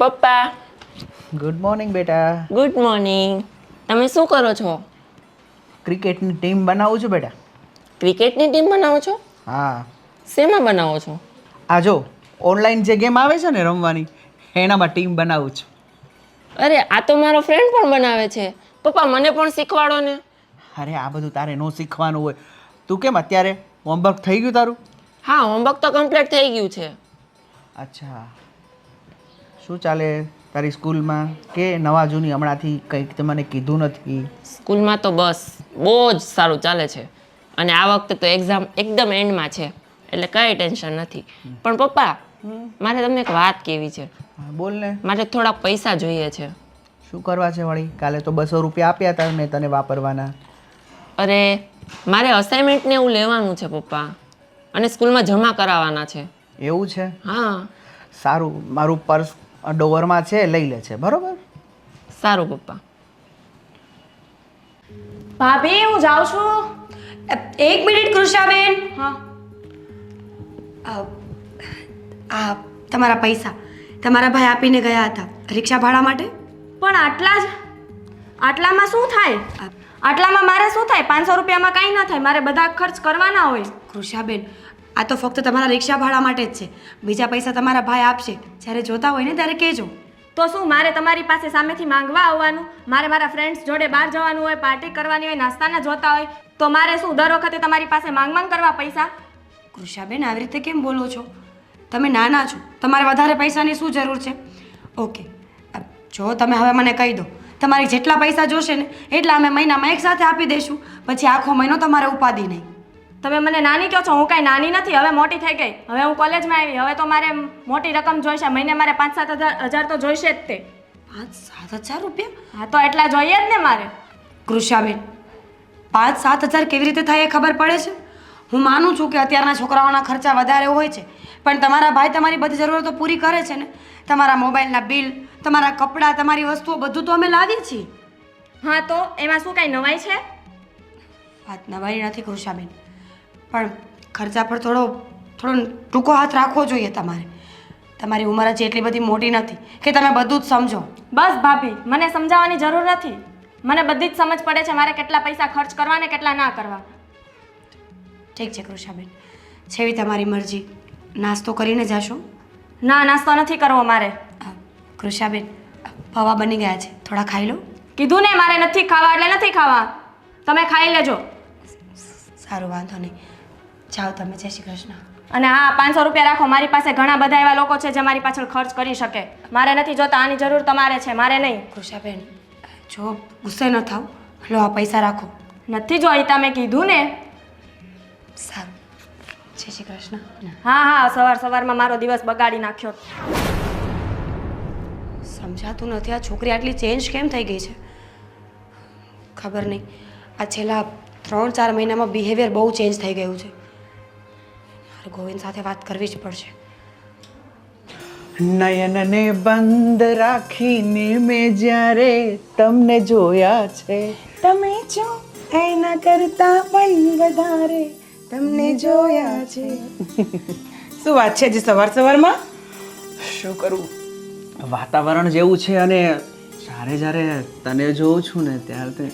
પપ્પા. Good morning બેટા. Good morning. તમે શું કરો છો? ક્રિકેટની ટીમ બનાવું છું બેટા. ક્રિકેટની ટીમ બનાવો છો? હા. શેમાં બનાવો છો? આ જો ઓનલાઈન જે ગેમ આવે છે ને રમવાની એનામાં ટીમ બનાવું છું. અરે આ તો મારો ફ્રેન્ડ પણ બનાવે છે. પપ્પા મને પણ શીખવાડો ને. અરે આ બધું તારે ન શીખવાનું હોય. તું કેમ અત્યારે હોમવર્ક થઈ ગયું તારું? હા, હોમવર્ક તો કમ્પ્લીટ થઈ ગયું છે. અચ્છા. શું ચાલે તારી સ્કૂલમાં કે નવા જૂની હમણાંથી કંઈક તે મને કીધું નથી? સ્કૂલમાં તો બસ બહુ જ સારું ચાલે છે અને આ વખતે તો એક્ઝામ એકદમ એન્ડમાં છે એટલે કંઈ ટેન્શન નથી. પણ પપ્પા મારે તમને એક વાત કહેવી છે. હા, બોલ ને. મારે થોડાક પૈસા જોઈએ છે. શું કરવા છે વળી? કાલે તો 200 રૂપિયા આપ્યા હતા મેં તને વાપરવાના. અરે મારે અસાઇનમેન્ટને એવું લેવાનું છે પપ્પા અને સ્કૂલમાં જમા કરાવવાના છે. એવું છે? હા. સારું, મારું પર્સ ડોવરમાં છે, લઈ લે છે. બરોબર? સારું પપ્પા. ભાભી હું જાઉં છું. એક મિનિટ કૃષાબેન. હા. આ તમારા પૈસા તમારા ભાઈ આપીને ગયા હતા રિક્ષા ભાડા માટે. પણ આટલામાં શું થાય? આટલામાં મારે શું થાય? 500 રૂપિયામાં કાંઈ ના થાય. મારે બધા ખર્ચ કરવાના હોય. કૃષાબેન આ તો ફક્ત તમારા રિક્ષા ભાડા માટે જ છે. બીજા પૈસા તમારા ભાઈ આપશે. જ્યારે જોતા હોય ને ત્યારે કહેજો. તો શું મારે તમારી પાસે સામેથી માંગવા આવવાનું? મારે મારા ફ્રેન્ડ્સ જોડે બહાર જવાનું હોય, પાર્ટી કરવાની હોય, નાસ્તાના જોતા હોય તો મારે શું દર વખતે તમારી પાસે માંગ કરવા પૈસા? કૃષાબેન આવી રીતે કેમ બોલો છો? તમે નાના છો, તમારે વધારે પૈસાની શું જરૂર છે? ઓકે, જો તમે હવે મને કહી દો તમારે જેટલા પૈસા જોશે ને એટલા અમે મહિનામાં એક સાથે આપી દઈશું. પછી આખો મહિનો તમારે ઉપાધિ નહીં. તમે મને નાની કહો છો? હું કાંઈ નાની નથી, હવે મોટી થઈ ગઈ. હવે હું કોલેજમાં આવી, હવે તો મારે મોટી રકમ જોઈશે. મહિને મારે 5-7 હજાર તો જોઈશે જ તે. 5-7 હજાર રૂપિયા? હા તો એટલા જોઈએ જ ને મારે. કૃષાબેન 5-7 હજાર કેવી રીતે થાય એ ખબર પડે છે? હું માનું છું કે અત્યારના છોકરાઓના ખર્ચા વધારે હોય છે, પણ તમારા ભાઈ તમારી બધી જરૂરતો પૂરી કરે છે ને. તમારા મોબાઈલના બિલ, તમારા કપડાં, તમારી વસ્તુઓ બધું તો અમે લાવીએ છીએ. હા તો એમાં શું કાંઈ નવાઈ છે? વાત નવાઈ નથી કૃષાબેન, પણ ખર્ચા પર થોડો ટૂંકો હાથ રાખવો જોઈએ તમારે. તમારી ઉંમર હજી એટલી બધી મોટી નથી કે તમે બધું જ સમજો. બસ ભાભી, મને સમજાવવાની જરૂર નથી. મને બધી જ સમજ પડે છે મારે કેટલા પૈસા ખર્ચ કરવા ને કેટલા ના કરવા. ઠીક છે કૃષાબેન, છેવી તમારી મરજી. નાસ્તો કરીને જાશો? ના, નાસ્તો નથી કરવો મારે. કૃષાબેન પૌવા બની ગયા છે, થોડા ખાઈ લો. કીધું ને મારે નથી ખાવા એટલે નથી ખાવા. તમે ખાઈ લેજો. સારું, વાંધો નહીં. જાઓ તમે. જય શ્રી કૃષ્ણ. અને હા, 500 રૂપિયા રાખો. મારી પાસે ઘણા બધા એવા લોકો છે જે મારી પાછળ ખર્ચ કરી શકે. મારે નથી જોતા. આની જરૂર તમારે છે, મારે નહીં. કૃષાબેન જો ગુસ્સે ન થાવ, લો આ પૈસા રાખો. નથી જોઈતા, મેં કીધું ને. સારું, જય શ્રી કૃષ્ણ. હા, સવારમાં મારો દિવસ બગાડી નાખ્યો. સમજાતું નથી આ છોકરી આટલી ચેન્જ કેમ થઈ ગઈ છે. ખબર નહીં, આ છેલ્લા 3-4 મહિનામાં બિહેવિયર બહુ ચેન્જ થઈ ગયું છે. ગોવિંદ સાથે વાત કરવી જ પડશે. નયનને બંધ રાખીને મેં જ્યારે તમને જોયા છે, તમે જો એના કરતા પણ વધારે તમને જોયા છે. શું વાત છે? હજી સવારમાં શું કરું, વાતાવરણ જેવું છે અને જ્યારે તને જોઉં છું ને ત્યારે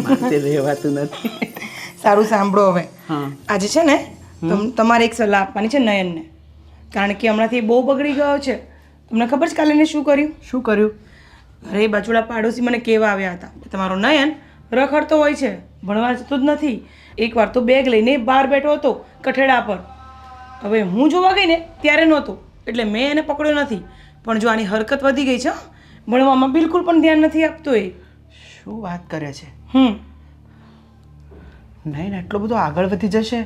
મારે રહેવાતું નથી. સારું સાંભળો હવે. હા. આજે છે ને તમારે એક સલાહ આપવાની છે નયનને, કારણ કે હમણાંથી બહુ બગડી ગયો છે. તમને ખબર છે કાલે એને શું કર્યું? શું કર્યું? અરે બાજુલા પાડોશી મને કહેવા આવ્યા હતા, તમારો નયન રખડતો હોય છે, ભણવા જતો જ નથી. એકવાર તો બેગ લઈને બહાર બેઠો હતો કઠેડા પર. હવે હું જોવા ગઈ ને ત્યારે નહોતો, એટલે મેં એને પકડ્યો નથી. પણ જો આની હરકત વધી ગઈ છે, ભણવામાં બિલકુલ પણ ધ્યાન નથી આપતો એ. શું વાત કરે છે? નહીં, એટલો બધો આગળ વધી જશે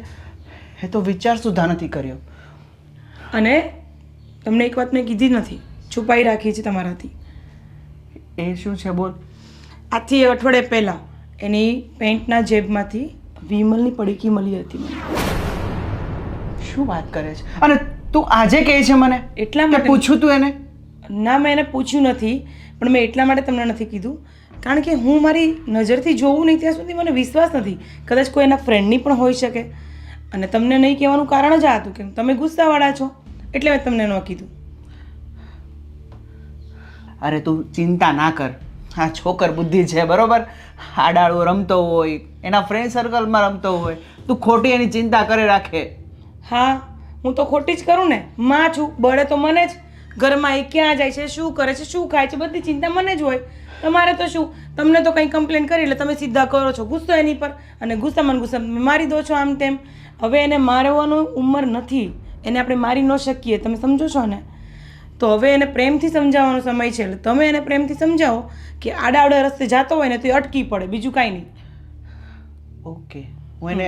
એ તો વિચાર સુધા નથી કર્યો. અને તમને એક વાત મેં કીધી નથી, છુપાઈ રાખી છે તમારાથી. એ શું છે? બોલ. આજથી અઠવાડિયા પહેલાં એની પેન્ટના જેબમાંથી વિમલની પડીકી મળી હતી મને. શું વાત કરે છે? અને તું આજે કહે છે મને? એટલા માટે પૂછ્યું તું એને? ના, મેં એને પૂછ્યું નથી, પણ મેં એટલા માટે તમને નથી કીધું કારણ કે હું મારી નજરથી જોઉં નહીં ત્યાં સુધી મને વિશ્વાસ નથી. કદાચ કોઈ એના ફ્રેન્ડની પણ હોઈ શકે. અને તમને નહીં કહેવાનું કારણ જ આ હતું કે તમે ગુસ્સાવાળા છો, એટલે મેં તમને ન કીધું. અરે તું ચિંતા ના કર, આ છોકર બુદ્ધિ છે બરોબર, આડાળો રમતો હોય, એના ફ્રેન્ડ સર્કલમાં રમતો હોય, તું ખોટી એની ચિંતા કરે રાખે. હા, હું તો ખોટી જ કરું ને, માં છું, બળે તો મને જ. ઘરમાં એ ક્યાં જાય છે, શું કરે છે, શું ખાય છે, બધી ચિંતા મને જ હોય. તમારે તો શું, તમને તો કંઈ કમ્પ્લેન કરી એટલે તમે સીધા કરો છો ગુસ્સો એની પર, અને ગુસ્સામાં મારી દો છો આમ તેમ. હવે એને મારવાનું ઉંમર નથી, એને આપણે મારી ન શકીએ, તમે સમજો છો ને? તો હવે એને પ્રેમથી સમજાવવાનો સમય છે, એટલે તમે એને પ્રેમથી સમજાવો કે આડાવડા રસ્તે જતો હોય ને તો એ અટકી પડે, બીજું કાંઈ નહીં. ઓકે, હું એને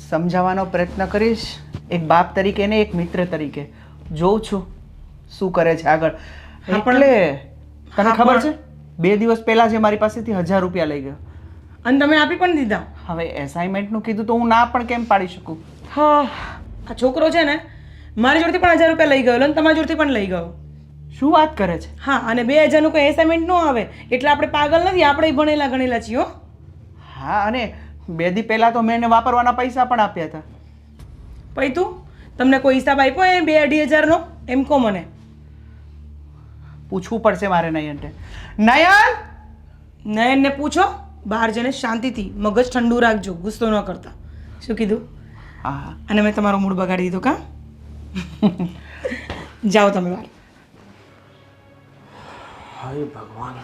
સમજાવવાનો પ્રયત્ન કરીશ, એક બાપ તરીકે ને એક મિત્ર તરીકે. જોઉં છું શું કરે છે આગળ. હા, પણ- એટલે તને ખબર છે 2 દિવસ પહેલા જે મારી પાસેથી 1000 રૂપિયા લઈ ગયો. અને તમે આપી પણ દીધા. હવે એસાઇનમેન્ટનું કીધું તો હું ના પણ કેમ પાડી શકું? હા, આ છોકરો છે ને મારી જોડથી પણ 1000 રૂપિયા લઈ ગયો અને તમારી જોડથી પણ લઈ ગયો. શું વાત કરે છે? હા, અને 2000નું કોઈ એસાઇનમેન્ટ ન આવે એટલે આપણે પાગલ નથી, આપણે ભણેલા ગણેલા છીએ હો. હા, અને 2 દી પહેલા તો મેં એને વાપરવાના પૈસા પણ આપ્યા હતા. પછી તું તમને કોઈ હિસાબ આપ્યો એ 2-2,500નો? એમ કહો મને. પૂછવું પડશે મારે નયનને. નયન! નયનને પૂછો, બહાર જઈને શાંતિથી મગજ ઠંડુ રાખજો, ગુસ્સો ન કરતા. શું કીધું? હા, અને મેં તમારો મૂડ બગાડી દીધો કા? જાઓ તમે બહાર. હાય ભગવાન,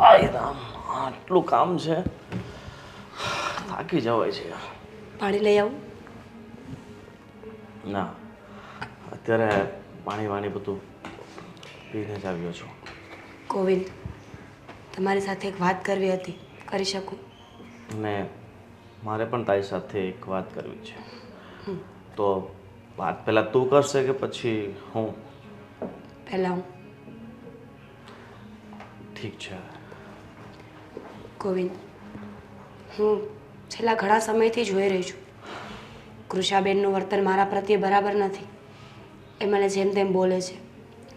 હાય રામ, આટલું કામ છે, થાકી જવાય છે યાર. પાણી લઈ આવું? ના, અત્યારે પાણી વાણી બધું પીને જ આવ્યો છું. ગોવિંદ, તમારી સાથે એક વાત કરવી હતી, કરી શકું? ને મારે પણ તારી સાથે એક વાત કરવી છે. તો વાત પહેલાં તું કરશે કે પછી હું? પહેલાં હું. ઠીક છે. ગોવિંદ, હું છેલ્લા ઘણા સમયથી જોઈ રહી છું, કૃષાબેનનું વર્તન મારા પ્રત્યે બરાબર નથી. એ મને જેમ તેમ બોલે છે,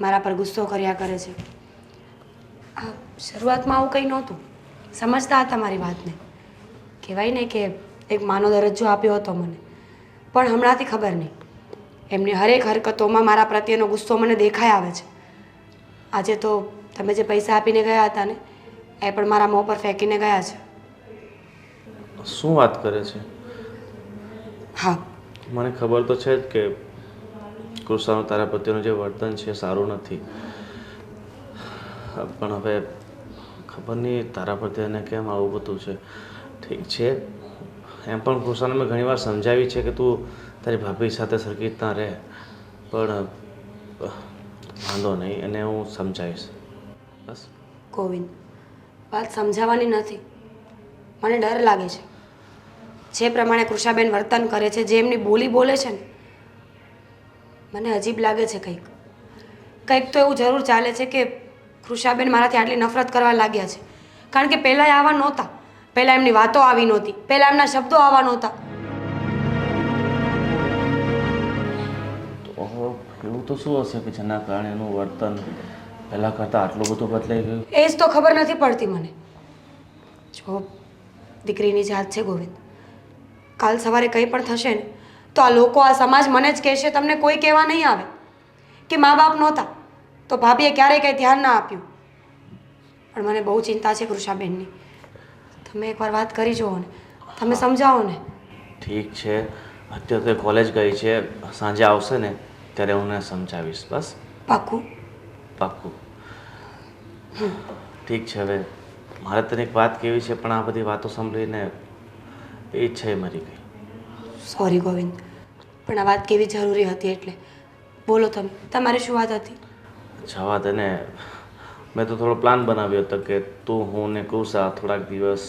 મારા પર ગુસ્સો કર્યા કરે છે. આ શરૂઆતમાં આવું કંઈ નહોતું, સમજતા હતા મારી વાતને. કહેવાય ને કે એક માનો દરજ્જો આપ્યો હતો મને, પણ હમણાંથી ખબર નહીં, એમની હરેક હરકતોમાં મારા પ્રત્યેનો ગુસ્સો મને દેખાઈ આવે છે. આજે તો તમે જે પૈસા આપીને ગયા હતા ને, એ પણ મારા મોં પર ફેંકીને ગયા છે. શું વાત કરે છે? હા, મને ખબર તો છે જ કે કૃષ્ણનું તારા પ્રત્યેનું જે વર્તન છે સારું નથી, પણ હવે ખબર નહીં તારા પ્રત્યે એને કેમ આવું બધું છે. ઠીક છે, એમ પણ કૃષ્ણને મેં ઘણીવાર સમજાવી છે કે તું તારી ભાભી સાથે સરખી રીતના રહે, પણ વાંધો નહીં, એને હું સમજાવીશ. બસ. ગોવિંદ, વાત સમજાવવાની નથી, મને ડર લાગે છે. જે પ્રમાણે કૃષાબેન વર્તન કરે છે, જે એમની બોલી બોલે છે ને, મને અજીબ લાગે છે. કંઈક તો એવું જરૂર ચાલે છે કે કૃષાબેન મારાથી આટલી નફરત કરવા લાગ્યા છે. કારણ કે પહેલાં આવા નહોતા, પહેલાં એમની વાતો આવી નહોતી, પહેલાં એમના શબ્દો આવા નહોતા. તો એવું તો શું હશે કે જેના કારણે એનું વર્તન પહેલાં કરતાં આટલું બધું બદલાઈ ગયું? એ જ તો ખબર નથી પડતી મને. જો દીકરીની જાત છે ગોવિંદ, કાલ સવારે કંઈ પણ થશે ને તો આ લોકો, આ સમાજ મને જ કહેશે, તમને કોઈ કહેવા નહીં આવે કે મા બાપ નહોતા તો ભાભીએ ક્યારેય કંઈ ધ્યાન ના આપ્યું. પણ મને બહુ ચિંતા છે કૃષાબેનની. તમે એકવાર વાત કરી જુઓ ને, તમે સમજાવો ને. ઠીક છે, અત્યારે તો કોલેજ ગઈ છે, સાંજે આવશે ને ત્યારે હું એને સમજાવીશ. બસ. પાક્કું? પાક્કું. ઠીક છે, હવે મારે તને એક વાત કહેવી છે, પણ આ બધી વાતો સાંભળીને એ ઈચ્છા મરી ગઈ. સોરી ગોવિંદ, પણ આ વાત કેવી જરૂરી હતી એટલે. બોલો તમે, તમારી શું વાત હતી? જવા દે ને, મેં તો થોડો પ્લાન બનાવ્યો હતો કે તું, હું ને કૃષા થોડાક દિવસ,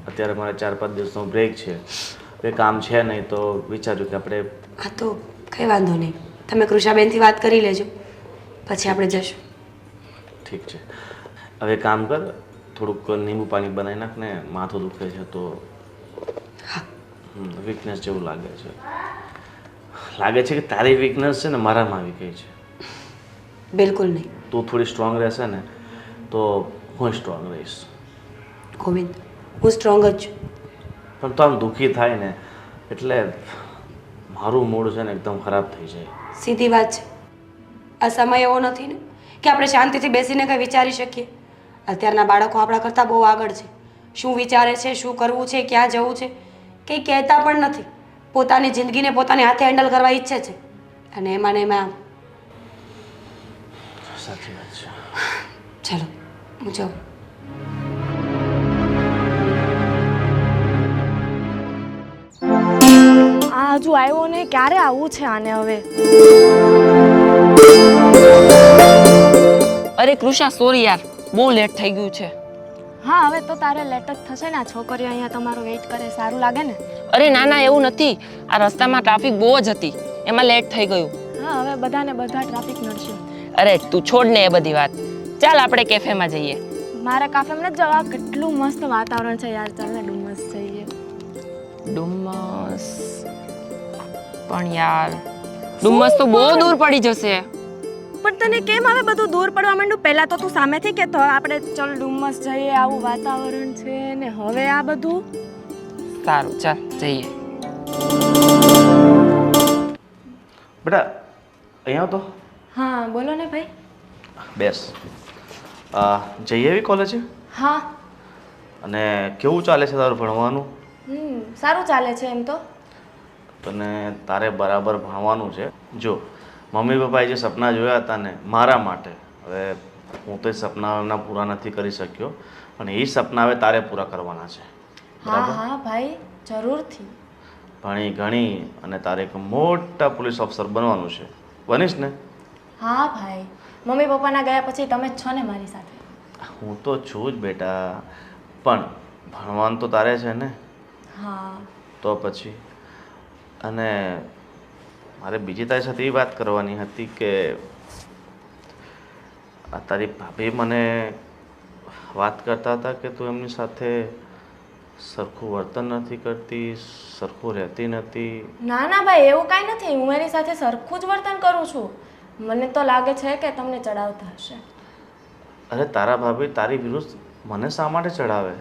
અત્યારે મારે 4-5 દિવસનો બ્રેક છે, એ કામ છે નહીં, તો વિચાર્યું કે આપણે... હા, તો કંઈ વાંધો નહીં, તમે કૃષાબેનથી વાત કરી લેજો, પછી આપણે જશું. ઠીક છે. હવે કામ કર, થોડુંક લીંબુ પાણી બનાવી નાખ ને, માથું દુખે છે તો હા. વીકનેસ જેવું લાગે છે કે તારી વીકનેસ છે ને મારામાં આવી ગઈ છે. બિલકુલ નહીં. તું થોડી સ્ટ્રોંગ રહેશે ને તો હું સ્ટ્રોંગ રહીશ. ગોવિંદ, હું સ્ટ્રોંગ જ છું. પણ તો આમ દુઃખી થાય ને એટલે મારું મૂડ છે ને એકદમ ખરાબ થઈ જાય. સીધી વાત છે, આ સમય એવો નથી ને કે આપણે શાંતિથી બેસીને કંઈ વિચારી શકીએ. અત્યારના બાળકો આપણા કરતાં બહુ આગળ છે. શું વિચારે છે, શું કરવું છે, ક્યાં જવું છે, કંઈ કહેતા પણ નથી. પોતાની જિંદગીને પોતાની હાથે હેન્ડલ કરવા ઈચ્છે છે. અને એમાં ને એમાં સાચી વાત છે. ચાલો હું જાઉં. આ હજુ આવ્યો ને, ક્યારે આવવું છે આને હવે? અરે કૃષા સોરી યાર, બહુ લેટ થઈ ગયું છે. હા, હવે તો તારે લેટ જ થશે ને. આ છોકરીઓ અહીંયા તમારો વેઇટ કરે, સારું લાગે ને? અરે ના ના, એવું નથી. આ રસ્તામાં ટ્રાફિક બહુ જ હતી, એમાં લેટ થઈ ગયું. હા, હવે બધાને બધા ટ્રાફિક નડશે. અરે તું છોડ ને એ બધી વાત. ચાલ આપણે કેફેમાં જઈએ. મારે કાફેમાં નથી જવા. કેટલું મસ્ત વાતાવરણ છે યાર. ચાલ ને ડુમસ જઈએ. ડુમ્મસ પણ યાર, ડુમ્મસ તો બહુ દૂર પડી જશે. પણ તને કેમ હવે બધું દૂર પડવા માંડ્યું? પહેલા તો તું સામેથી કહેતો આપણે ચલ ડુમસ જઈએ, આવું વાતાવરણ છે ને. હવે આ બધું. સારું ચાલ જઈએ. બેટા અહીંયા તો હા બોલો ને ભાઈ. બેસ. જઈએ એવી કોલેજે? હા. અને કેવું ચાલે છે તારું ભણવાનું? સારું ચાલે છે એમ તો. તને તારે બરાબર ભણવાનું છે. જો મમ્મી પપ્પાએ જે સપના જોયા હતા ને મારા માટે, હવે હું તો એ સપના એમના પૂરા નથી કરી શક્યો, પણ એ સપના હવે તારે પૂરા કરવાના છે. હા હા ભાઈ, જરૂરથી. ભણી ગણી અને તારે એક મોટા પોલીસ ઓફિસર બનવાનું છે. બનીશ ને? હા ભાઈ, મમ્મી પપ્પાના ગયા પછી તમે જ છો ને મારી સાથે. હું તો છું જ બેટા, પણ ભણવાનું તો તારે છે ને. હા. તો પછી અને મારે બીજી તારી સાથે એ વાત કરવાની હતી કે આ તારી ભાભી મને વાત કરતા હતા કે તું એમની સાથે સરખું વર્તન નથી કરતી, સરખું રહેતી નથી. ના ના ભાઈ, એવું કાંઈ નથી. હું એની સાથે સરખું જ વર્તન કરું છું. મને તો લાગે છે કે તમને ચડાવતા હશે. અરે તારા ભાભી તારી વિરુદ્ધ મને શા માટે ચડાવે?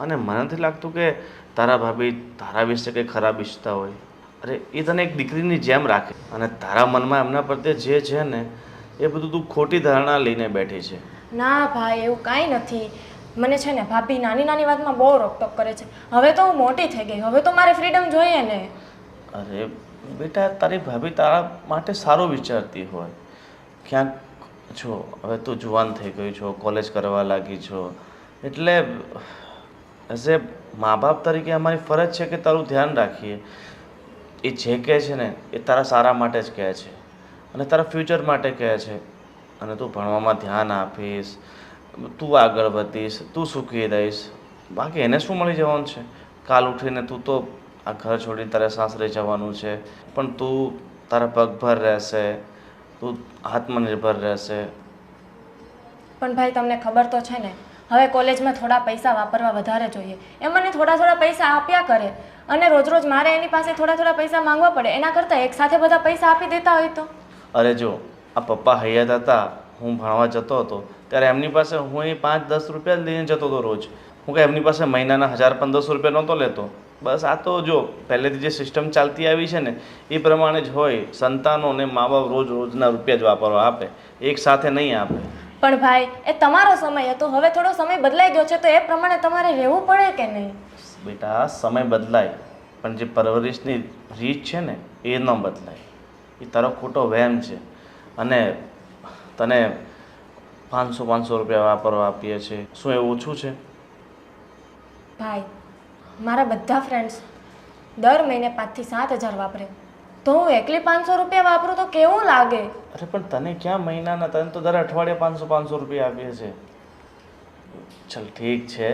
અને મને નથી લાગતું કે તારા ભાભી તારા વિશે કંઈ ખરાબ ઈચ્છતા હોય. અરે એ તને એક દીકરીની જેમ રાખે અને તારા મનમાં એમના પ્રત્યે જે છે ને એ બધું તું ખોટી ધારણા લઈને બેઠી છે. ના ભાઈ, એવું કાંઈ નથી. મને છે ને ભાભી નાની નાની વાતમાં બહુ રોકટોક કરે છે. હવે તો હું મોટી થઈ ગઈ, હવે તો મારે ફ્રીડમ જોઈએ ને. અરે બેટા, તારી ભાભી તારા માટે સારું વિચારતી હોય. ક્યાંક છો હવે તું જુવાન થઈ ગઈ છો, કોલેજ કરવા લાગી છો, એટલે એઝ એ મા બાપ તરીકે અમારી ફરજ છે કે તારું ધ્યાન રાખીએ. એ જે કહે છે ને એ તારા સારા માટે જ કહે છે અને તારા ફ્યુચર માટે કહે છે. અને તું ભણવામાં ધ્યાન આપીશ, તું આગળ વધીશ, તું સુખી રહીશ. બાકી એને શું મળી જવાનું છે? કાલ ઉઠીને તું તો આ ઘર છોડીને તારે સાસરે જવાનું છે, પણ તું તારા પગભર રહેશે, તું આત્મનિર્ભર રહેશે. પણ ભાઈ તમને ખબર તો છે ને, હવે કોલેજમાં થોડા પૈસા વાપરવા વધારે જોઈએ. એ મને થોડા થોડા પૈસા આપ્યા કરે અને રોજ રોજ મારે એની પાસે થોડા થોડા પૈસા માંગવા પડે. એના કરતાં એક સાથે બધા પૈસા આપી દેતા હોય તો. અરે જો આ પપ્પા હયાત હતા, હું ભણવા જતો હતો ત્યારે એમની પાસે હું એ 5-10 રૂપિયા જ લઈને જતો હતો રોજ. હું કે એમની પાસે મહિનાના 1000-1500 રૂપિયા નહોતો લેતો. બસ આ તો જો પહેલેથી જે સિસ્ટમ ચાલતી આવી છે ને એ પ્રમાણે જ હોય. સંતાનોને મા બાપ રોજ રોજના રૂપિયા જ વાપરવા આપે, એક સાથે નહીં આપે. પણ ભાઈ, એ તમારો સમય હતો, હવે થોડો સમય બદલાઈ ગયો છે તો એ પ્રમાણે તમારે રહેવું પડે કે નહીં? બેટા સમય બદલાય પણ જે પરવરિશની રીત છે ને એ ન બદલાય. એ તારો ખોટો વહેમ છે. અને તને 500 રૂપિયા વાપરવા આપીએ છીએ, શું એ ઓછું છે? ભાઈ, મારા બધા ફ્રેન્ડ્સ દર મહિને 5 થી 7 હજાર વાપરે, તો હું એકલી 500 રૂપિયા વાપરું તો કેવું લાગે? અરે પણ તને ક્યાં મહિનાના, તને તો દર અઠવાડિયે 500 રૂપિયા આપીએ છીએ. ચાલ ઠીક છે,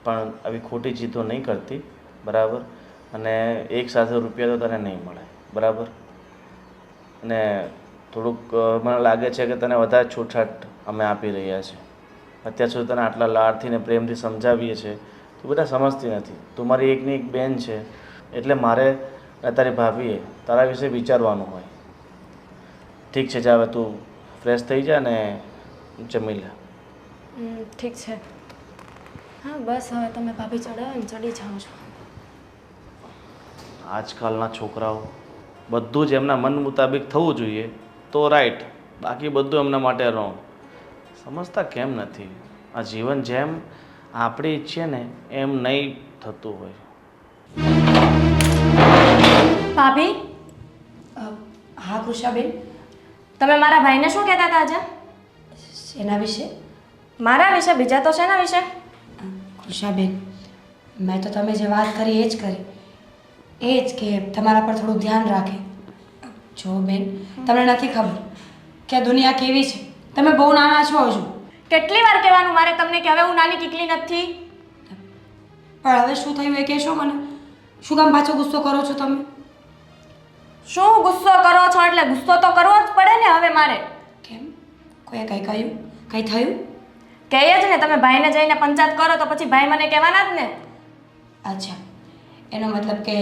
પણ આવી ખોટી જીતો નહીં કરતી, બરાબર? અને એક સાથે રૂપિયા તો તને નહીં મળે, બરાબર? અને થોડુંક મને લાગે છે કે તને વધારે છૂટછાટ અમે આપી રહ્યા છીએ. અત્યાર સુધી તને આટલા લાડથી ને પ્રેમથી સમજાવીએ છીએ, તું બધા સમજતી નથી. તું મારી એકની એક બેન છે, એટલે મારે તારી ભાભીએ તારા વિશે વિચારવાનું હોય. ઠીક છે, જા હવે તું ફ્રેશ થઈ જા ને જમી લે. ઠીક છે. હા બસ, હવે તમે ભાભી ચડાવો ને ચડી જાઓ છો. આજકાલના છોકરાઓ બધું જ એમના મન મુતાબિક થવું જોઈએ તો રાઈટ, બાકી બધું એમના માટે રોંગ. સમજતા કેમ નથી? આ જીવન જેમ આપણે ઈચ્છીએ ને એમ નહીં થતું હોય. ભાભી હા કૃષાબેન, તમે મારા ભાઈને શું કહેતા હતા આજે? એના વિશે? મારા વિશે? બીજા તો શેના વિશે? કૃષાબેન, મેં તો તમે જે વાત કરી એ જ કરી. એ જ કે તમારા પર થોડું ધ્યાન રાખે. જો બેન, તમને નથી ખબર કે આ દુનિયા કેવી છે. તમે બહુ નાના છો હજુ. કેટલી વાર કહેવાનું મારે તમને કે હવે હું નાની કીકલી નથી? પણ હવે શું થયું એ કહેશો મને? શું કામ પાછો ગુસ્સો કરો છો તમે? શું ગુસ્સો કરો છો? એટલે ગુસ્સો તો કરવો જ પડે ને હવે મારે. કેમ? કોઈએ કંઈ કહ્યું? કંઈ થયું? કહીએ જ ને, તમે ભાઈને જઈને પંચાયત કરો તો પછી ભાઈ મને કહેવાના જ ને. અચ્છા, એનો મતલબ કે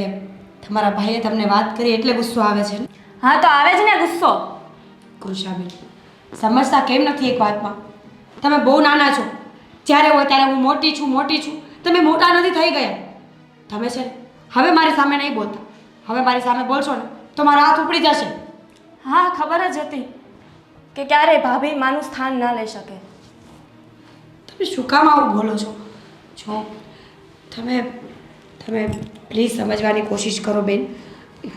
તમારા ભાઈએ તમને વાત કરી એટલે ગુસ્સો આવે છે ને? હા તો આવે જ ને ગુસ્સો. કૃષાબેન, સમજતા કેમ નથી એક વાતમાં? તમે બહુ નાના છો. જ્યારે હોય ત્યારે હું મોટી છું. તમે મોટા નથી થઈ ગયા. તમે છે ને હવે મારી સામે નહીં બોલતા. હવે મારી સામે બોલશો ને તો મારા હાથ ઉપડી જશે. હા ખબર જ હતી કે ક્યારેય ભાભી માનું સ્થાન ના લઈ શકે. તમે શું કામ આવું બોલો છો? જો તમે પ્લીઝ સમજવાની કોશિશ કરો બેન.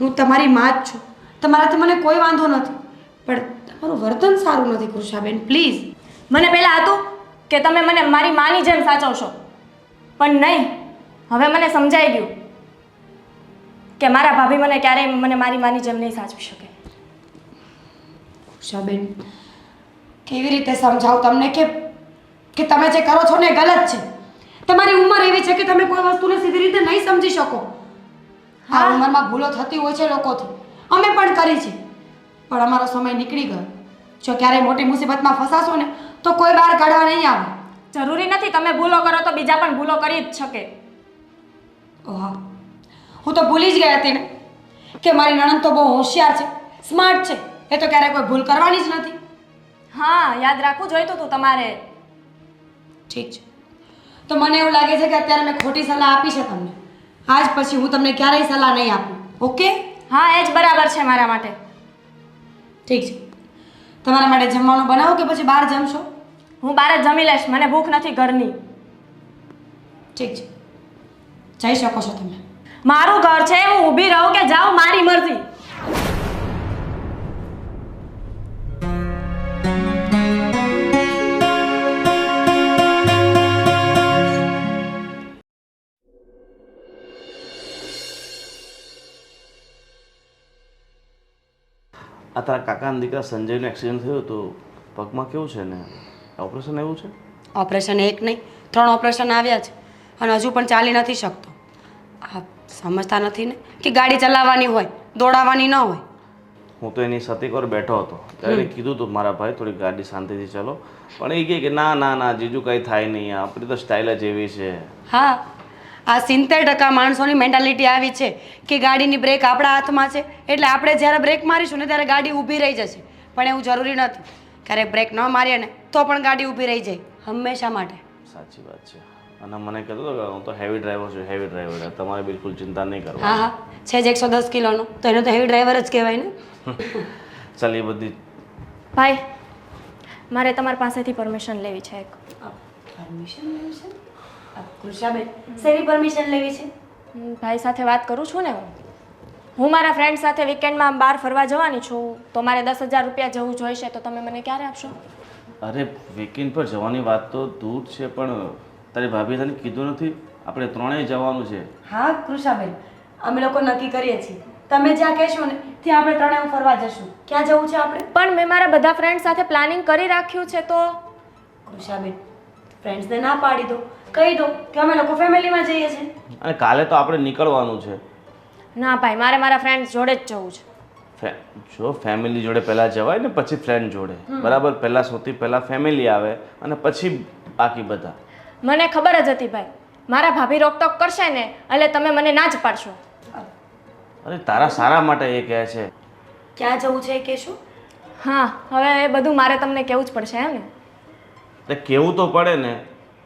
હું તમારી માં જ છું. તમારાથી મને કોઈ વાંધો નથી, પણ તમારું વર્તન સારું નથી કૃષાબેન. પ્લીઝ. મને પહેલાં હતું કે તમે મને મારી માની જેમ સાચવશો, પણ નહીં. હવે મને સમજાઈ ગયું કે મારા ભાભી મને ક્યારેય મને મારી માની જેમ નહીં સાચવી શકે. કૃષાબેન, કેવી રીતે સમજાવું તમને કે તમે જે કરો છો ને એ ગલત છે. તમારી ઉંમર એવી છે કે તમે કોઈ વસ્તુને સીધી રીતે નહીં સમજી શકો. આ ઉંમરમાં ભૂલો થતી હોય છે લોકોથી. અમે પણ કરી છે, પણ અમારો સમય નીકળી ગયો. જો ક્યારેય મોટી મુસીબતમાં ફસાશો ને તો કોઈ બહાર કાઢવા નહીં આવે. જરૂરી નથી તમે ભૂલો કરો તો બીજા પણ ભૂલો કરી જ શકે. ઓહા, હું તો ભૂલી જ ગઈ હતી ને કે મારી નણંદ તો બહુ હોશિયાર છે, સ્માર્ટ છે. એ તો ક્યારેય કોઈ ભૂલ કરવાની જ નથી. હા યાદ રાખવું જોઈતું હતું તમારે. ઠીક છે, તો મને એવું લાગે છે કે અત્યારે મેં ખોટી સલાહ આપી છે તમને. આજ પછી હું તમને ક્યારેય સલાહ નહીં આપું. ઓકે? હા એ જ બરાબર છે મારા માટે. ઠીક છે, તમારા માટે જમવાનું બનાવો કે પછી બહાર જમશો? હું બહાર જ જમી લઈશ, મને ભૂખ નથી ઘરની. ઠીક છે, જઈ શકો છો તમે. મારું ઘર છે, હું ઊભી રહું કે જાઉં મારી મરજી. આ તારા કાકાના દીકરા સંજયનું એક્સિડન્ટ થયું તો પગમાં કેવું છે ને? ઓપરેશન એવું છે? ઓપરેશન એક નહીં 3 ઓપરેશન આવ્યા છે અને હજુ પણ ચાલી નથી શકતો. આ સમજતા નથી ને કે ગાડી ચલાવવાની હોય, દોડાવવાની ન હોય. હું તો એની સાથે એકવાર બેઠો હતો ત્યારે એને કીધું હતું મારા ભાઈ થોડી ગાડી શાંતિથી ચલો, પણ એ કહે કે ના ના ના જીજુ કંઈ થાય નહીં, આપણી તો સ્ટાઇલ જ એવી છે. હા, આ 70% માણસોની મેન્ટાલિટી આવી છે કે ગાડીની બ્રેક આપણા હાથમાં છે એટલે આપણે જ્યારે બ્રેક મારીશું ને ત્યારે ગાડી ઊભી રહી જશે. પણ એવું જરૂરી નથી. ક્યારેક બ્રેક ન મારીએ ને તો પણ ગાડી ઊભી રહી જાય હંમેશા માટે. સાચી વાત છે. અને મને કહેતો હતો કે હું તો હેવી ડ્રાઈવર છું, હેવી ડ્રાઈવર. તમારે બિલકુલ ચિંતા નહીં હા કરવાની. હા, છે જ 110 કિલોનો તો એને તો હેવી ડ્રાઈવર જ કહેવાય ને. ચાલ એ બધી ભાઈ મારે તમારી પાસેથી પરમિશન લેવી છે એક. પરમિશન લેવી છે? કૃષાબેન, શેની પરમિશન લેવી છે? ભાઈ સાથે વાત કરું છું ને હું મારા ફ્રેન્ડ સાથે વીકેન્ડમાં બહાર ફરવા જવાની છું, તો મારે 10,000 રૂપિયા જેવું જોઈશે, તો તમે મને ક્યારે આપશો? અરે વીકેન્ડ પર જવાની વાત તો દૂર છે, પણ તારી ભાભી તને કીધું નથી આપણે ત્રણેય જવાનું છે? હા કૃષાબેન, અમે લોકો નક્કી કરીએ છીએ. તમે જ્યાં કહેશો ને ત્યાં આપણે ત્રણેય ફરવા જશું. ક્યાં જવું છે આપણે? પણ મેં મારા બધા ફ્રેન્ડ સાથે પ્લાનિંગ કરી રાખ્યું છે. તો કૃષાબેન, ફ્રેન્ડ્સને ના પાડી દો, કહી દો કે અમે લોકો ફેમિલીમાં જઈએ છીએ. અને કાલે તો આપણે નીકળવાનું છે. ના ભાઈ, મારે મારા ફ્રેન્ડ્સ જોડે જ જવું છે. જો ફેમિલી જોડે પહેલાં જવાય ને પછી ફ્રેન્ડ જોડે, બરાબર? પહેલાં સૌથી પહેલાં ફેમિલી આવે અને પછી બાકી બધા. મને ખબર જ હતી ભાઈ, મારા ભાભી રોકટોક કરશે ને એટલે તમે મને ના જ પાડશો. અરે તારા સારા માટે એ કહે છે. ક્યાં જવું છે એ કહેશો? હા, હવે એ બધું મારે તમને કહેવું જ પડશે એમ ને? એટલે કેવું તો પડે ને.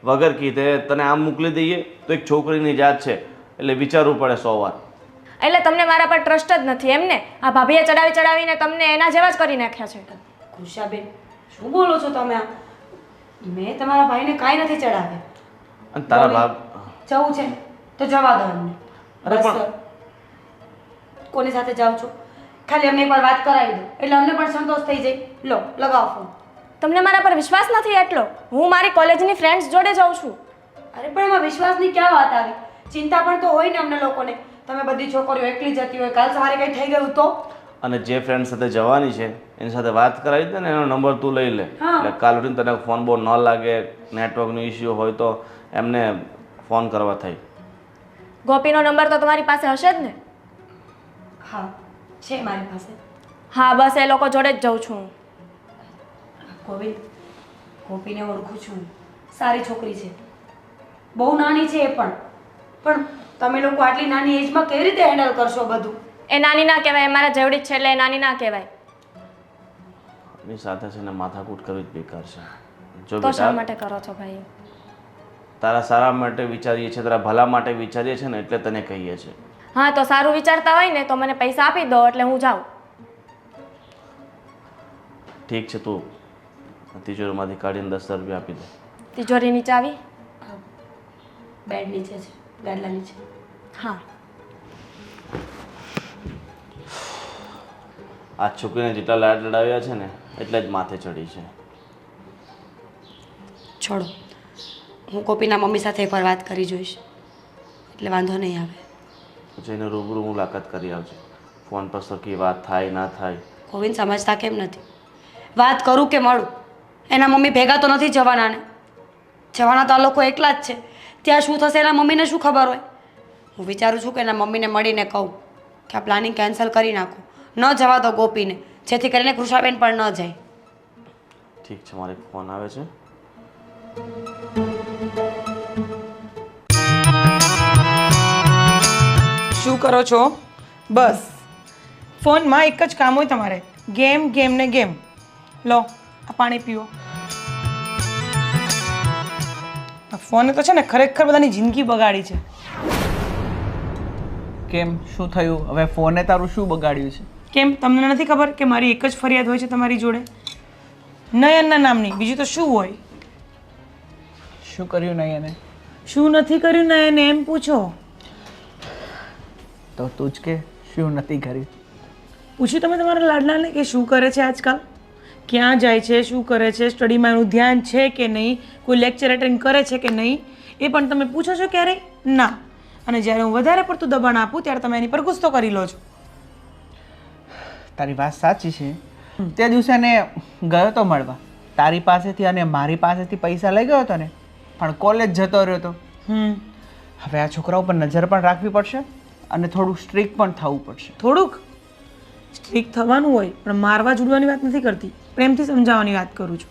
વગર કીધે તને આમ મોકલી દઈએ તો એક છોકરીની જાત છે એટલે વિચારવું પડે 100 વાર. એટલે તમને મારા પર ટ્રસ્ટ જ નથી એમ ને? આ ભાભીએ ચડાવીને તમને એના જેવા જ કરી નાખ્યા છે. કૃષાબેન, શું બોલો છો તમે? મેં તમારા ભાઈને કાંઈ નથી ચડાવ્યા. અને તારા બાપ જવું છે તો જવા દો અમને. અરે બસ પણ- કોની સાથે જાઉં છો ખાલી અમને એકવાર વાત કરાવી દો એટલે અમને પણ સંતોષ થઈ જાય. લો લગાવો ફોન. તમને મારા પર વિશ્વાસ નથી એટલો? હું મારી કોલેજની ફ્રેન્ડ્સ જોડે જાઉં છું. અરે પણ એમાં વિશ્વાસની ક્યાં વાત આવી? ચિંતા પણ તો હોય ને અમને લોકોને. તમે બધી છોકરીઓ એકલી જતી હોય, કાલ સવારે કંઈ થઈ ગયું તો? અને જે ફ્રેન્ડ સાથે જવાની છે એની સાથે વાત કરાવી દે ને, એનો નંબર તું લઈ લે. હા. એટલે કાલ ઉઠીને તને ફોન બોન ન લાગે, નેટવર્કનો ઇસ્યુ હોય તો એમને ફોન કરવા થાય. ગોપીનો નંબર તો તમારી પાસે હશે જ ને? હા છે મારી પાસે. હા બસ એ લોકો જોડે જ જાઉં છું હું. ગોવિંદ, ગોપીને ઓળખું છું. સારી છોકરી છે, બહુ નાની છે એ પણ તમે લોકો આટલી નાની એજમાં કેવી રીતે હેન્ડલ કરશો બધું? એ નાની ના કહેવાય, એ મારા જેવડી જ છે એટલે એ નાની ના કહેવાય. એની સાથે છે ને માથાકૂટ કરવી જ બેકાર છે. જો તો શા બેટા માટે કરો છો ભાઈ? તારા સારા માટે વિચારીએ છીએ, તારા ભલા માટે વિચારીએ છીએ ને એટલે તને કહીએ છીએ. હા તો સારું વિચારતા હોય ને તો મને પૈસા આપી દો એટલે હું જાઉં. ઠીક છે, તું તિજોરીમાંથી કાઢીને 10,000 રૂપિયા આપી દે. તિજોરીની ચાવી? બેડ નીચે છે, ગાદલા નીચે. હા. આ છોકરીને જેટલા લાડ લડાવ્યા છે ને એટલે જ માથે ચડી છે. છોડો, હું ગોપીના મમ્મી સાથે એકવાર વાત કરી જોઈશ એટલે વાંધો નહીં આવે. પછી એને રૂબરૂ મુલાકાત કરી આવજે. ફોન પર સરખી વાત થાય ના થાય. ગોવિંદ સમજતા કેમ નથી? વાત કરું કે મળું, એના મમ્મી ભેગા તો નથી જવાના ને. જવાના તો આ લોકો એકલા જ છે. ત્યાં શું થશે એના મમ્મીને શું ખબર હોય? હું વિચારું છું કે એના મમ્મીને મળીને કહું કે આ પ્લાનિંગ કેન્સલ કરી નાખો, ન જવા દો ગોપીને, જેથી કરીને કૃષાબેન પણ ન જાય. ઠીક છે, મારે એક ફોન આવે છે. શું કરો છો? બસ ફોનમાં એક જ કામ હોય તમારે, ગેમ ગેમ ને ગેમ. લો આ પાણી પીવો. આ ફોને તો છે ને ખરેખર બધાની જિંદગી બગાડી છે. કેમ, શું થયું? હવે ફોને તારું શું બગાડ્યું છે? કેમ તમને નથી ખબર કે મારી એક જ ફરિયાદ હોય છે તમારી જોડે? નયનના નામની, બીજું તો શું હોય? શું કર્યું નહીં એને? શું નથી કર્યું નયને એમ પૂછો. તો તું જ કે શું નથી કર્યું? પૂછ્યું તમે તમારા લાડલાને કે શું કરે છે આજકાલ? ક્યાં જાય છે, શું કરે છે, સ્ટડીમાં એનું ધ્યાન છે કે નહીં, કોઈ લેક્ચર એટેન્ડ કરે છે કે નહીં, એ પણ તમે પૂછો છો ક્યારેય? ના. અને જ્યારે હું વધારે પડતું દબાણ આપું ત્યારે તમે એની પર ગુસ્સો કરી લો છો. તારી વાત સાચી છે. તે દિવસે ને ગયો તો મળવા તારી પાસેથી અને મારી પાસેથી પૈસા લઈ ગયો હતો ને, પણ કોલેજ જતો રહ્યો હતો. હવે આ છોકરાઓ પર નજર પણ રાખવી પડશે અને થોડું સ્ટ્રિક્ટ પણ થવું પડશે. થોડુંક સ્ટ્રિક્ટ થવાનું હોય પણ મારવા જુડવાની વાત નથી કરતી, પ્રેમથી સમજાવવાની વાત કરું છું.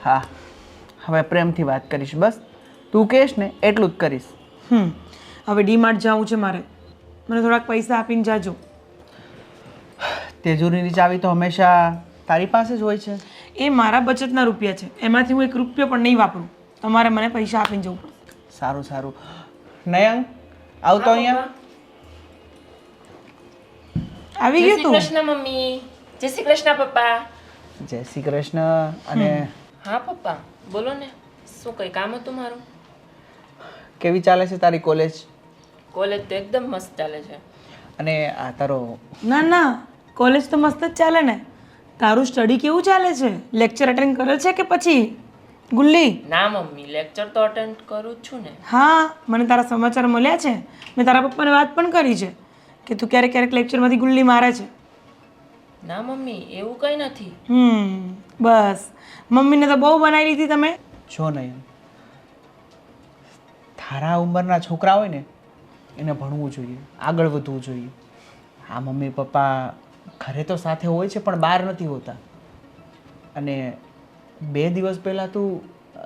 હા, હવે પ્રેમથી વાત કરીશ. બસ તું કહેશ ને એટલું જ કરીશ. હવે ડીમાર્ટ જવું છે મારે, મને થોડાક પૈસા આપીને જાજો. તેજુરીની ચાવી તો હંમેશા તારી પાસે જ હોય છે. એ મારા બચતના રૂપિયા છે, એમાંથી હું 1 રૂપિયો પણ નહીં વાપરું. તમારે મને પૈસા આપીને જવું પડે. સારું સારું. નયન આવતો અહીંયા. આવી જય ગયું શ્રી તું? કૃષ્ણ મમ્મી. જય શ્રી કૃષ્ણ પપ્પા. જય શ્રી કૃષ્ણ. અને હા પપ્પા બોલો ને, શું કંઈ કામ હતું મારું? કેવી ચાલે છે તારી કોલેજ? કોલેજ તો એકદમ મસ્ત ચાલે છે. અને આ તારો ના ના, કોલેજ તો મસ્ત જ ચાલે ને. તારું સ્ટડી કેવું ચાલે છે? લેક્ચર અટેન્ડ કરે છે કે પછી ગુલ્લી? ના મમ્મી, લેક્ચર તો અટેન્ડ કરું જ છું ને. હા, મને તારા સમાચાર મળ્યા છે. મેં તારા પપ્પાને વાત પણ કરી છે કે તું ક્યારેક ક્યારેક લેક્ચરમાંથી ગુલ્લી મારે છે. ના મમ્મી, એવું કંઈ નથી. બસ મમ્મીને તો બહુ બનાવી લીધી તમે. જો નયન, તારા ઉંમરના છોકરા હોય ને એને ભણવું જોઈએ, આગળ વધવું જોઈએ. આ મમ્મી પપ્પા ઘરે તો સાથે હોય છે પણ બહાર નથી હોતા. અને 2 દિવસ પહેલાં તું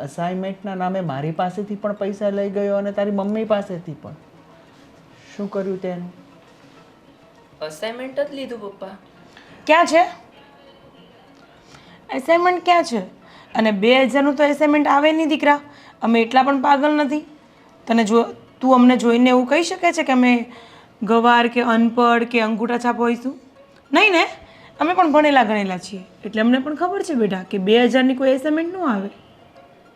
અસાઇનમેન્ટના નામે મારી પાસેથી પણ પૈસા લઈ ગયો અને તારી મમ્મી પાસેથી પણ. શું કર્યું તેનું? અસાઇનમેન્ટ જ લીધું પપ્પા. ક્યાં છે એસાઇનમેન્ટ? ક્યાં છે? અને 2000નું તો એસાઇનમેન્ટ આવે નહીં દીકરા. અમે એટલા પણ પાગલ નથી. તને જો તું અમને જોઈને એવું કહી શકે છે કે અમે ગવાર કે અનપઢ કે અંગૂઠા છાપ હોઈશું? નહીં ને. અમે પણ ભણેલા ગણેલા છીએ એટલે અમને પણ ખબર છે બેટા કે 2000ની કોઈ એસાઇનમેન્ટ ન આવે.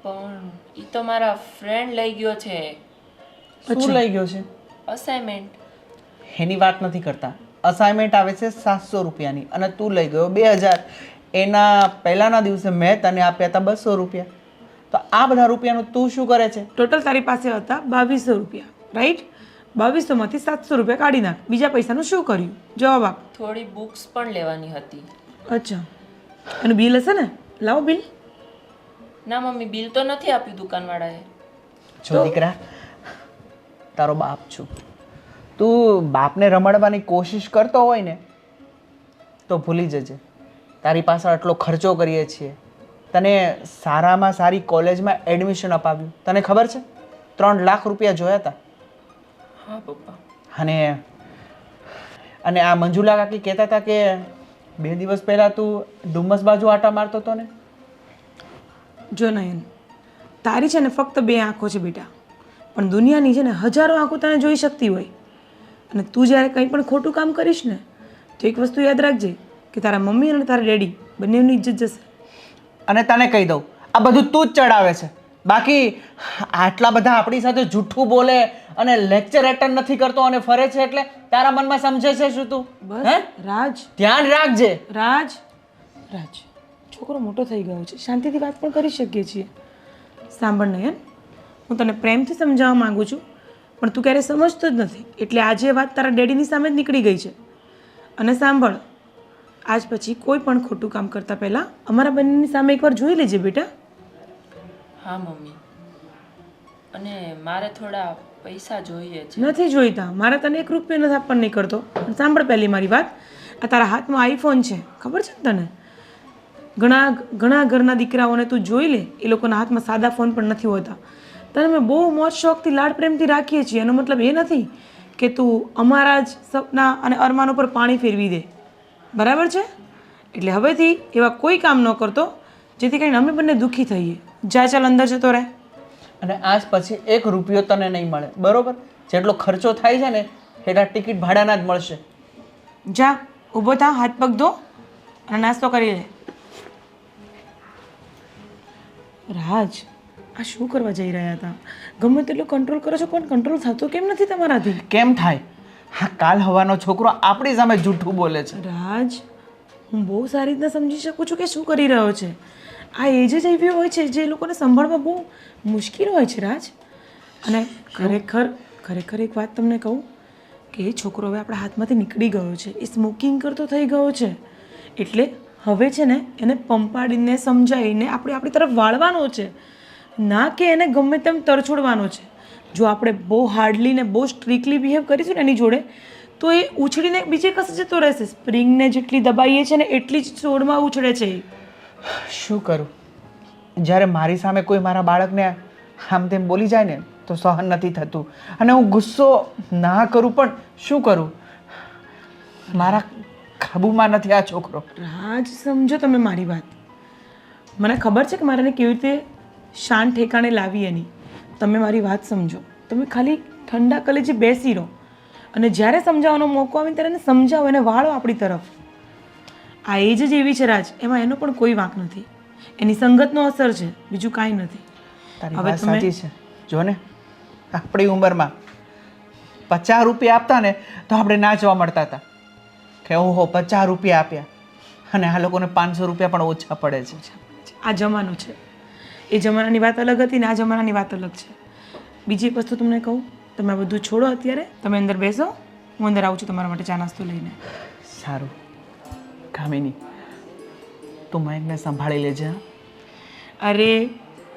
પણ એ તો મારા ફ્રેન્ડ લઈ ગયો છે શું લઈ ગયો છે? અસાઇનમેન્ટ. એની વાત નથી કરતા. અસાઇનમેન્ટ આવે છે 700 રૂપિયાની અને તું લઈ ગયો 2000. એના પહેલાના દિવસે મેં તને આપ્યા હતા 200 રૂપિયા. તો આ બધા રૂપિયાનું તું શું કરે છે? ટોટલ તારી પાસે હતા 2200 રૂપિયા, રાઈટ? 2200માંથી 700 રૂપિયા કાઢી નાખ. બીજા પૈસાનું શું કર્યું? જવાબ આપ. થોડી બુક્સ પણ લેવાની હતી. અચ્છા, અને બિલ હશે ને? લાવો બિલ. ના મમ્મી, બિલ તો નથી આપ્યું દુકાનવાળાએ. જો દીકરા, તારો બાપ છું. તું બાપને રમાડવાની કોશિશ કરતો હોય ને તો ભૂલી જજે. તારી પાસે આટલો ખર્ચો કરીએ છીએ, તને સારામાં સારી કોલેજમાં એડમિશન અપાવ્યું. તને ખબર છે 3 લાખ રૂપિયા જોયા હતા. હા પપ્પા. અને આ મંજુલા કાકી કહેતા હતા કે 2 દિવસ પહેલાં તું ડુમ્મસ બાજુ આટા મારતો હતો ને. જો નયન, તારી છે ને ફક્ત 2 આંખો છે બેટા, પણ દુનિયાની છે ને હજારો આંખો તને જોઈ શકતી હોય. અને તું જ્યારે કંઈ પણ ખોટું કામ કરીશ ને તો એક વસ્તુ યાદ રાખજે કે તારા મમ્મી અને તારા ડેડી બંનેની ઇજ્જત જશે. અને તને કહી દઉં, આ બધું તું જ ચડાવે છે. બાકી આટલા બધા આપણી સાથે જૂઠું બોલે અને લેક્ચર એટેન્ડ નથી કરતો અને ફરે છે એટલે તારા મનમાં સમજે છે શું તું? બસ રાજ, ધ્યાન રાખજે. રાજ, રાજ, છોકરો મોટો થઈ ગયો છે, શાંતિથી વાત પણ કરી શકીએ છીએ. સાંભળ નયન, હું તને પ્રેમથી સમજાવવા માંગુ છું પણ તું ક્યારેય સમજતો જ નથી. એટલે આજે વાત તારા ડેડીની સામે જ નીકળી ગઈ છે. અને સાંભળ, આજ પછી કોઈ પણ ખોટું કામ કરતા પહેલાં અમારા બંનેની સામે એકવાર જોઈ લેજે બેટા. હા મમ્મી. અને મારે થોડા પૈસા જોઈએ છે. નથી જોઈતા, મારે તને 1 રૂપિયો નથી આપવા નહીં કરતો. પણ સાંભળ પહેલી મારી વાત, આ તારા હાથમાં આઈફોન છે, ખબર છે ને તને? ઘણા ઘરના દીકરાઓને તું જોઈ લે, એ લોકોના હાથમાં સાદા ફોન પણ નથી હોતા. તને મેં બહુ મોજ શોખથી લાડ પ્રેમથી રાખીએ છીએ. એનો મતલબ એ નથી કે તું અમારા જ સપના અને અરમાનો પર પાણી ફેરવી દે, બરાબર છે? એટલે હવેથી એવા કોઈ કામ ન કરતો જેથી કરીને અમે બંને દુઃખી થઈએ. જા, ચાલ અંદર જતો રહે. અને આજ પછી 1 રૂપિયો તને નહીં મળે, બરોબર? જેટલો ખર્ચો થાય છે ને એટલા ટિકિટ ભાડાના જ મળશે. જા, ઊભો થા, હાથ પગ ધો અને નાસ્તો કરી લે. રાજ, આ શું કરવા જઈ રહ્યા હતા? ગમે તેટલું કંટ્રોલ કરો છો પણ કંટ્રોલ થતો કેમ નથી તમારાથી? કેમ થાય? હા, કાલ હવાનો છોકરો આપણી સામે જૂઠું બોલે છે. રાજ, હું બહુ સારી રીતના સમજી શકું છું કે શું કરી રહ્યો છે. આ એજ જ એવી હોય છે જે લોકોને સંભાળવા બહુ મુશ્કેલ હોય છે રાજ. અને ખરેખર એક વાત તમને કહું કે એ છોકરો હવે આપણા હાથમાંથી નીકળી ગયો છે. એ સ્મોકિંગ કરતો થઈ ગયો છે. એટલે હવે છે ને એને પંપાડીને સમજાવીને આપણે આપણી તરફ વાળવાનો છે, ના કે એને ગમે તેમ તરછોડવાનો છે. જો આપણે બહુ હાર્ડલી ને બહુ સ્ટ્રિક્ટલી બિહેવ કરીશું ને એની જોડે તો એ ઉછળીને બીજે કસે જતો રહેશે. સ્પ્રિંગને જેટલી દબાઈએ છે ને એટલી જ છોડમાં ઉછળે છે. શું કરું? જ્યારે મારી સામે કોઈ મારા બાળકને આમ તેમ બોલી જાય ને તો સહન નથી થતું અને હું ગુસ્સો ના કરું પણ શું કરું? મારા કાબૂમાં નથી આ છોકરો. રાજ, સમજો તમે મારી વાત. મને ખબર છે કે મારે એને કેવી રીતે શાંત ઠેકાણે લાવી એની. તમે મારી વાત સમજો. તમે ખાલી ઠંડા કલેજે બેસી રહો અને જ્યારે સમજાવવાનો મોકો આવે ત્યારે એને સમજાવો, એને વાળો આપણી તરફ. આ એજ જ એવી છે રાજ, એમાં એનો પણ કોઈ વાંક નથી. એની સંગતનો અસર છે, બીજું કાંઈ નથી. તારી વાત સાચી છે. જો ને, આપણી ઉંમરમાં 50 રૂપિયા આપતા ને તો આપણે નાચવા મળતા હતા કે ઓહો 50 રૂપિયા આપ્યા, અને આ લોકોને 500 રૂપિયા પણ ઓછા પડે છે. આ જમાનો છે. એ જમાનાની વાત અલગ હતી ને આ જમાનાની વાત અલગ છે. બીજી એક વસ્તુ તમને કહું, તમે આ બધું છોડો અત્યારે, તમે અંદર બેસો, હું અંદર આવું છું તમારા માટે ચા નાસ્તો લઈને. સારું કામિની, તું મયંકને સંભાળી લેજે. હા? અરે,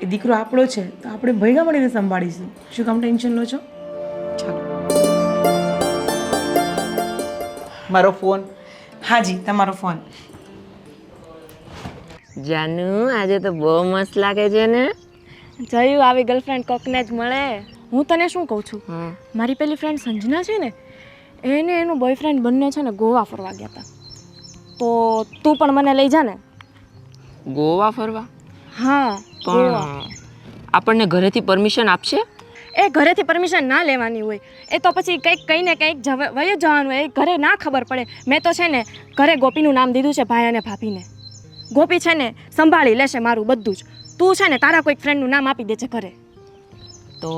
એ દીકરો આપણો છે તો આપણે ભેગા મળીને સંભાળીશું. શું કામ ટેન્શન લો છો? ચાલો. મારો ફોન. હાજી, તમારો ફોન. જાનુ, આજે તો બહુ મસ્ત લાગે છે ને. જયું આવી ગર્લફ્રેન્ડ કોકને જ મળે. હું તને શું કહું છું, હા. મારી પેલી ફ્રેન્ડ સંજના છે ને, એને એનું બોયફ્રેન્ડ બંને છે ને ગોવા ફરવા ગયા હતા. તો તું પણ મને લઈ જા ને. ગોવા ફરવા? હા, ગોવા. પણ આપણને ઘરેથી પરમિશન આપશે? એ ઘરેથી પરમિશન ના લેવાની હોય. એ તો પછી કંઈક કહીને કંઈક વયું જવાનું હોય. એ ઘરે ના ખબર પડે. મેં તો છે ને ઘરે ગોપીનું નામ દીધું છે ભાઈ અને ભાભીને. ગોપી છે ને સંભાળી લેશે મારું બધું જ. તું છે ને તારા કોઈક ફ્રેન્ડનું નામ આપી દેજે ઘરે. તો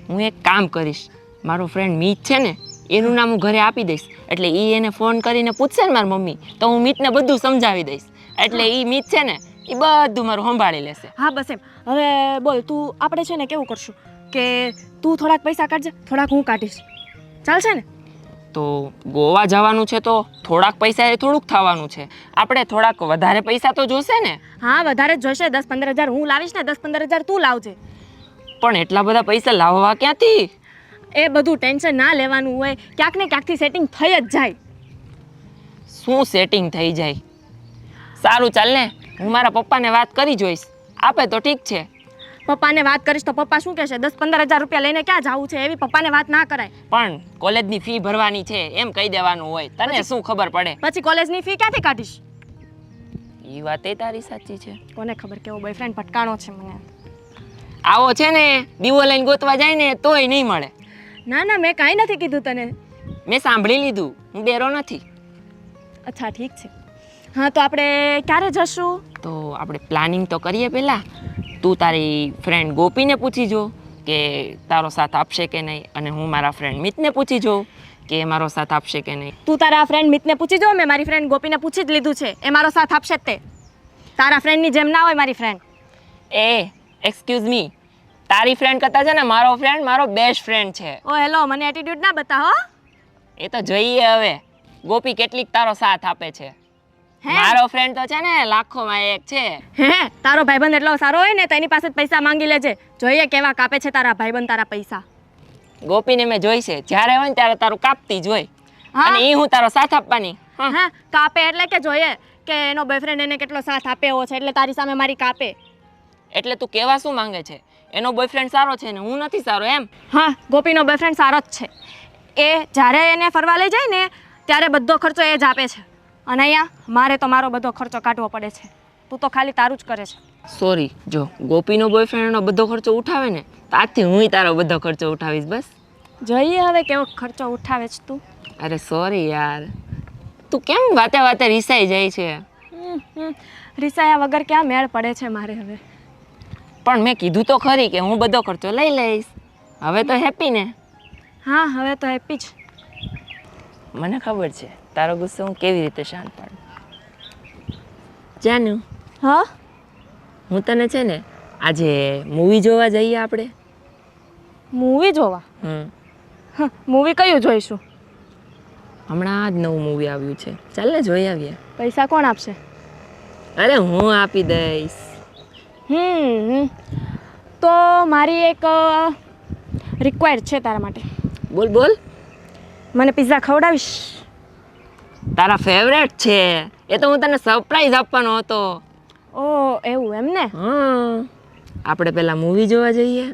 હું એક કામ કરીશ, મારો ફ્રેન્ડ મીત છે ને એનું નામ હું ઘરે આપી દઈશ. એટલે એ એને ફોન કરીને પૂછશે ને મારી મમ્મી, તો હું મીતને બધું સમજાવી દઈશ. એટલે એ મીત છે ને એ બધું મારું સંભાળી લેશે. હા બસ એમ. હવે બોલ તું, આપણે છે ને કેવું કરશું કે તું થોડાક પૈસા કાઢજે, થોડાક હું કાઢીશ. ચાલશે ને? તો ગોવા જવાનું છે તો થોડાક પૈસા એ થોડુંક થવાનું છે. આપણે થોડાક વધારે પૈસા તો જોશે ને. હા વધારે જ જોઈશે. 10-15 હજાર હું લાવીશ ને, 10-15 હજાર તું લાવજે. પણ એટલા બધા પૈસા લાવવા ક્યાંથી? એ બધું ટેન્શન ના લેવાનું હોય. ક્યાંક ને ક્યાંકથી સેટિંગ થઈ જ જાય. શું સેટિંગ થઈ જાય? સારું ચાલ ને, હું મારા પપ્પાને વાત કરી જોઈશ. આપે તો ઠીક છે. પપ્પાને વાત કરીશ તો પપ્પા શું કહેશે? 10-15 હજાર રૂપિયા લઈને ક્યાં જવું છે? એવી પપ્પાને વાત ના કરાય. પણ કોલેજની ફી ભરવાની છે એમ કહી દેવાનું હોય. તને શું ખબર પડે? પછી કોલેજની ફી ક્યાંથી કાઢીશ? એ વાત એ તારી સાચી છે. કોને ખબર કેવો બોયફ્રેન્ડ ભટકાણો છે મને. આવો છે ને દીવો લઈને ગોતવા જાય ને તોય નહીં મળે. ના ના, મેં કાંઈ નથી કીધું તને. મેં સાંભળી લીધું, હું ડેરો નથી. અચ્છા ઠીક છે. હા તો આપણે ક્યારે જશું? તો આપણે પ્લાનિંગ તો કરીએ પહેલાં. તું તારી ફ્રેન્ડ ગોપીને પૂછી જો કે તારો સાથ આપશે કે નહીં, અને હું મારા ફ્રેન્ડ મિતને પૂછી જોઉં કે મારો સાથ આપશે કે નહીં. તું તારા ફ્રેન્ડ મિતને પૂછી જો. મેં મારી ફ્રેન્ડ ગોપીને પૂછી જ લીધું છે. એ મારો સાથ આપશે જ તે. તારા ફ્રેન્ડની જેમ ના હોય મારી ફ્રેન્ડ. એ એક્સક્યુઝ મી, તારી ફ્રેન્ડ કરતાં છે ને મારો ફ્રેન્ડ મારો બેસ્ટ ફ્રેન્ડ છે. ઓ હેલો, મને એટીટ્યુડ ના બતાવો. એ તો જોઈએ હવે ગોપી કેટલીક તારો સાથ આપે છે. હે? મારો ફ્રેન્ડ તો છે ને લાખોમાં એક છે. હે, તારો ભાઈબંધ એટલો સારો હોય ને તો એની પાસે જ પૈસા માંગી લેજે. જોઈએ કેવા કાપે છે તારા ભાઈબંધ તારા પૈસા. ગોપીને મેં જોઈ છે, જ્યારે હોય ને ત્યારે તારું કાપતી જ હોય. હા. અને એ હું તારો સાથ આપવાની. હા. હા, કાપે એટલે કે જોઈએ કે એનો બોયફ્રેન્ડ એને કેટલો સાથ આપે એવો છે એટલે તારી સામે મારી કાપે. એટલે તું કેવા શું માંગે છે? એનો બોયફ્રેન્ડ સારો છે ને હું નથી સારો એમ? હા, ગોપીનો બોયફ્રેન્ડ સારો જ છે. એ જ્યારે એને ફરવા લઈ જાય ને ત્યારે બધો ખર્ચો એ જ આપે છે. અને અહીંયા મારે તો મારો બધો ખર્ચો કાઢવો પડે છે. તું તો ખાલી તારું જ કરે છે. સોરી, જો ગોપીનો બોયફ્રેન્ડ એનો બધો ખર્ચો ઉઠાવે ને તો આજથી હું તારો બધો ખર્ચો ઉઠાવીશ. બસ જોઈએ હવે કેવો ખર્ચો ઉઠાવે છે તું. અરે સોરી યાર, તું કેમ વાતે વાતે રિસાઈ જાય છે? રિસાયા વગર ક્યાં મેળ પડે છે મારે હવે. પણ મેં કીધું તો ખરી કે હું બધો ખર્ચો લઈ લઈશ. હવે તો હેપી ને? હા, હવે તો હેપી જ. મને ખબર છે તારો ગુસ્સો હું કેવી રીતે શાંત પાડું. જાનું, હા, હું તને છે ને આજે મૂવી જોવા જઈએ આપણે. મૂવી જોવા? મૂવી કયું જોઈશું? હમણાં જ નવું મૂવી આવ્યું છે, ચાલ ને જોઈ આવીએ. પૈસા કોણ આપશે? અરે હું આપી દઈશ. તો મારી એક રિક્વાયર્ડ છે તારા માટે. બોલ બોલ. મને પિઝા ખવડાવીશ? તારા ફેવરેટ છે એ તો હું તને સરપ્રાઈઝ આપવાનો હતો. ઓ એવું એમ ને? હા, આપણે પહેલાં મૂવી જોવા જઈએ,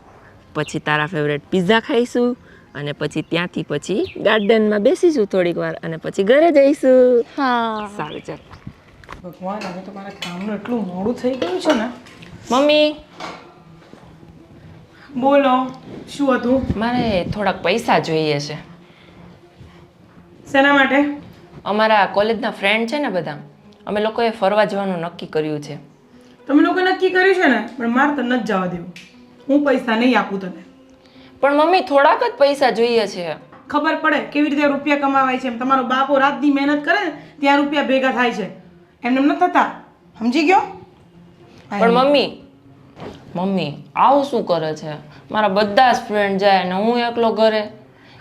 પછી તારા ફેવરેટ પિઝા ખાઈશું, અને પછી ત્યાંથી પછી ગાર્ડનમાં બેસીશું થોડીક વાર, અને પછી ઘરે જઈશું. હા સારું ચાલ. ભગવાન, હવે તો મારા કામનું એટલું મોડું થઈ ગયું છે ને. મમ્મી, બોલો, શું હતું? મારે થોડાક પૈસા જોઈએ છે. શેના માટે? અમારા કોલેજના ફ્રેન્ડ છે ને બધા, અમે લોકોએ ફરવા જવાનું નક્કી કર્યું છે. તમે લોકો નક્કી કર્યું છે ને, પણ મારે તો નથી જવા દેવું. હું પૈસા નહીં આપું તને. પણ મમ્મી થોડાક જ પૈસા જોઈએ છે. ખબર પડે કેવી રીતે રૂપિયા કમાવાય છે. એમ તમારો બાપો રાતની મહેનત કરે ને ત્યાં રૂપિયા ભેગા થાય છે, એમને નથી થતા. સમજી ગયો? પણ મમ્મી આવું શું કરે છે? મારા બધા જ ફ્રેન્ડ જાય ને હું એકલો ઘરે.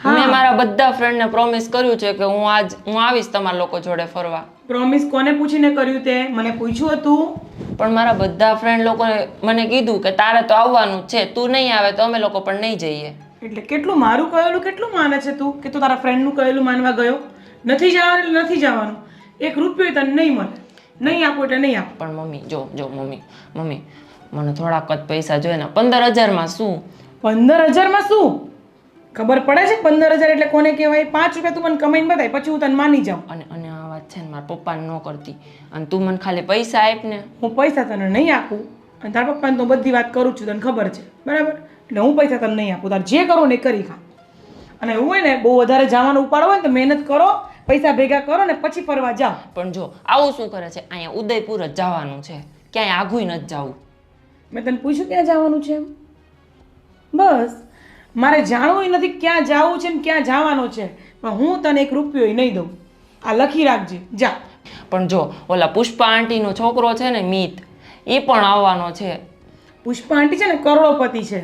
મેં મારા બધા ફ્રેન્ડને પ્રોમિસ કર્યું છે કે હું આવીશ તમારા લોકો જોડે ફરવા. પ્રોમિસ કોને પૂછીને કર્યું તે મને પૂછ્યું હતું? પણ મારા બધા ફ્રેન્ડ લોકોએ મને કીધું કે તારે તો આવવાનું જ છે, તું નહીં આવે તો અમે લોકો પણ નહીં જઈએ. એટલે કેટલું મારું કહેલું કેટલું માને છે તું, કે તું તારા ફ્રેન્ડનું કહેલું માનવા ગયો? નથી જવાનું એટલે નથી જવાનું. 1 રૂપિયો તને નહીં મળે. નહીં આપો એટલે નહીં આપો. પણ મમ્મી જો મમ્મી મને થોડાક જ પૈસા જોઈએ ને. 15,000માં શું? 15,000માં શું? ખબર પડે છે 15,000 એટલે કોને કહેવાય? 5 રૂપિયા તું મને કમાઈને બતાય પછી હું તને માની જાઉં. અને આ વાત છે ને મારા પપ્પાને ન કરતી, અને તું મને ખાલી પૈસા આપ ને. હું પૈસા તને નહીં આપું અને તારા પપ્પાને તો બધી વાત કરું જ છું, તને ખબર છે બરાબર. એટલે હું પૈસા તને નહીં આપું, તારે જે કરવું ને એ કરી ખા. અને એવું હોય ને બહુ વધારે જવાનું ઉપાડો હોય ને તો મહેનત કરો, પૈસા ભેગા કરો ને પછી ફરવા જાઓ. પણ જો આવું શું કરે છે, અહીંયા ઉદયપુર જ જવાનું છે, ક્યાંય આઘુય નથી જવું. મેં તને પૂછ્યું ક્યાં જવાનું છે એમ? બસ મારે જાણવું નથી ક્યાં જવું છે ને ક્યાં જવાનું છે, પણ હું તને 1 રૂપિયો નહીં દઉં. આ લખી રાખજે, જા. પણ જો ઓલા પુષ્પા આંટીનો છોકરો છે ને મિત, એ પણ આવવાનો છે. પુષ્પા આંટી છે ને કરોડોપતિ છે,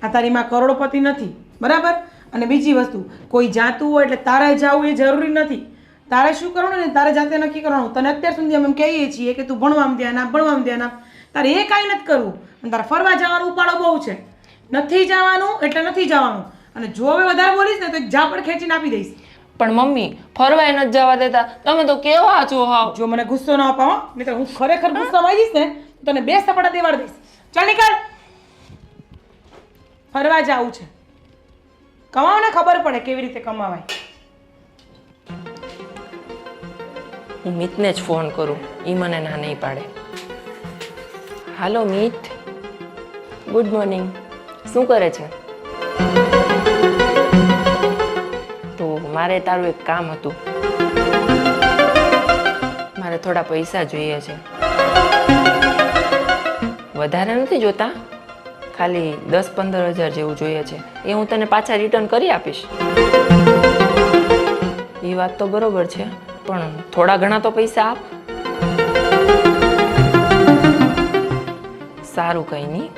આ તારી માં કરોડોપતિ નથી બરાબર. અને બીજી વસ્તુ, કોઈ જાતું હોય એટલે તારે જવું એ જરૂરી નથી. તારે શું કરવાનું ને તારે જાતે નક્કી કરવાનું. તને અત્યાર સુધી અમે એમ કહીએ છીએ કે તું ભણવામાં ધ્યાન આપ, ભણવામાં ધ્યાન આપ. તારે એ કાંઈ નથી કરવું. અને તારે ફરવા જવાનું ઉપાડો બહુ છે. નથી જવાનું એટલે નથી જવાનું. અને જો હવે વધારે બોલીશ ને તો એક ઝાપડ ખેંચીને આપી દઈશ. પણ મમ્મી ફરવાય નથી જવા દેતા, તમે તો કેવા છો હાવ. જો મને ગુસ્સો ન અપાવો નહીં તો હું ખરેખર ગુસ્સામાં આવી જઈશ ને તો તને 2 સપાટા દેવાડ દઈશ. ચાલ નીકળ, ફરવા જવું છે. કમાવો ને ખબર પડે કેવી રીતે કમાવાય. હું મિતને જ ફોન કરું, એ મને ના નહીં પાડે. હાલો મિત, ગુડ મોર્નિંગ. શું કરે છે? તો મારે તારું એક કામ હતું. મારે થોડા પૈસા જોઈએ છે, વધારે નથી જોતા, ખાલી 10-15 હજાર જેવું જોઈએ છે. એ હું તને પાછા રિટર્ન કરી આપીશ. એ વાત તો બરોબર છે, પણ થોડા ઘણા તો પૈસા આપ. સારું, કંઈ નહીં.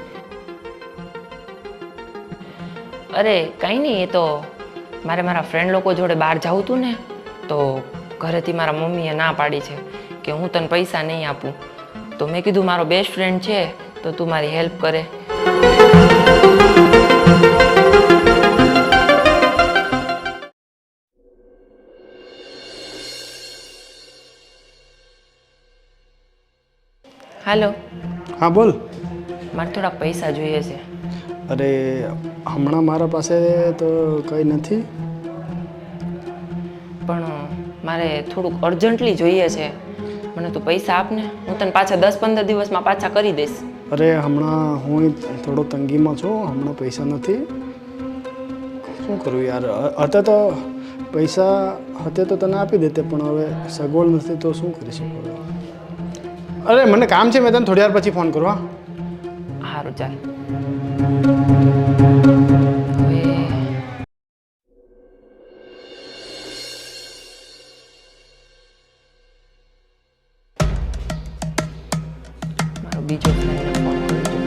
અરે કંઈ નહીં, એ તો મારે મારા ફ્રેન્ડ લોકો જોડે બહાર જવું હતું ને, તો ઘરેથી મારા મમ્મીએ ના પાડી છે કે હું તને પૈસા નહીં આપું. તો મેં કીધું મારો બેસ્ટ ફ્રેન્ડ છે તો તું મારી હેલ્પ કરે. હાલો, હા બોલ. મારે થોડાક પૈસા જોઈએ છે. અરે હમણાં મારા પાસે તો કંઈ નથી. પણ મારે થોડુંક અર્જન્ટલી જોઈએ છે. મને તું પૈસા આપ ને, હું તને પાછા 10-15 દિવસમાં પાછા કરી દઈશ. અરે હમણાં હું થોડો તંગીમાં છું, હમણાં પૈસા નથી. શું કરું યાર, હતા તો પૈસા હતા તો તને આપી દેતે, પણ હવે સગવડ નથી તો શું કરી શકું. અરે મને કામ છે, મેં તને થોડી વાર પછી ફોન કરું. હા સારું, ચાલ. હવે મારો બીજો ફ્રેન્ડને ફોન કરજો.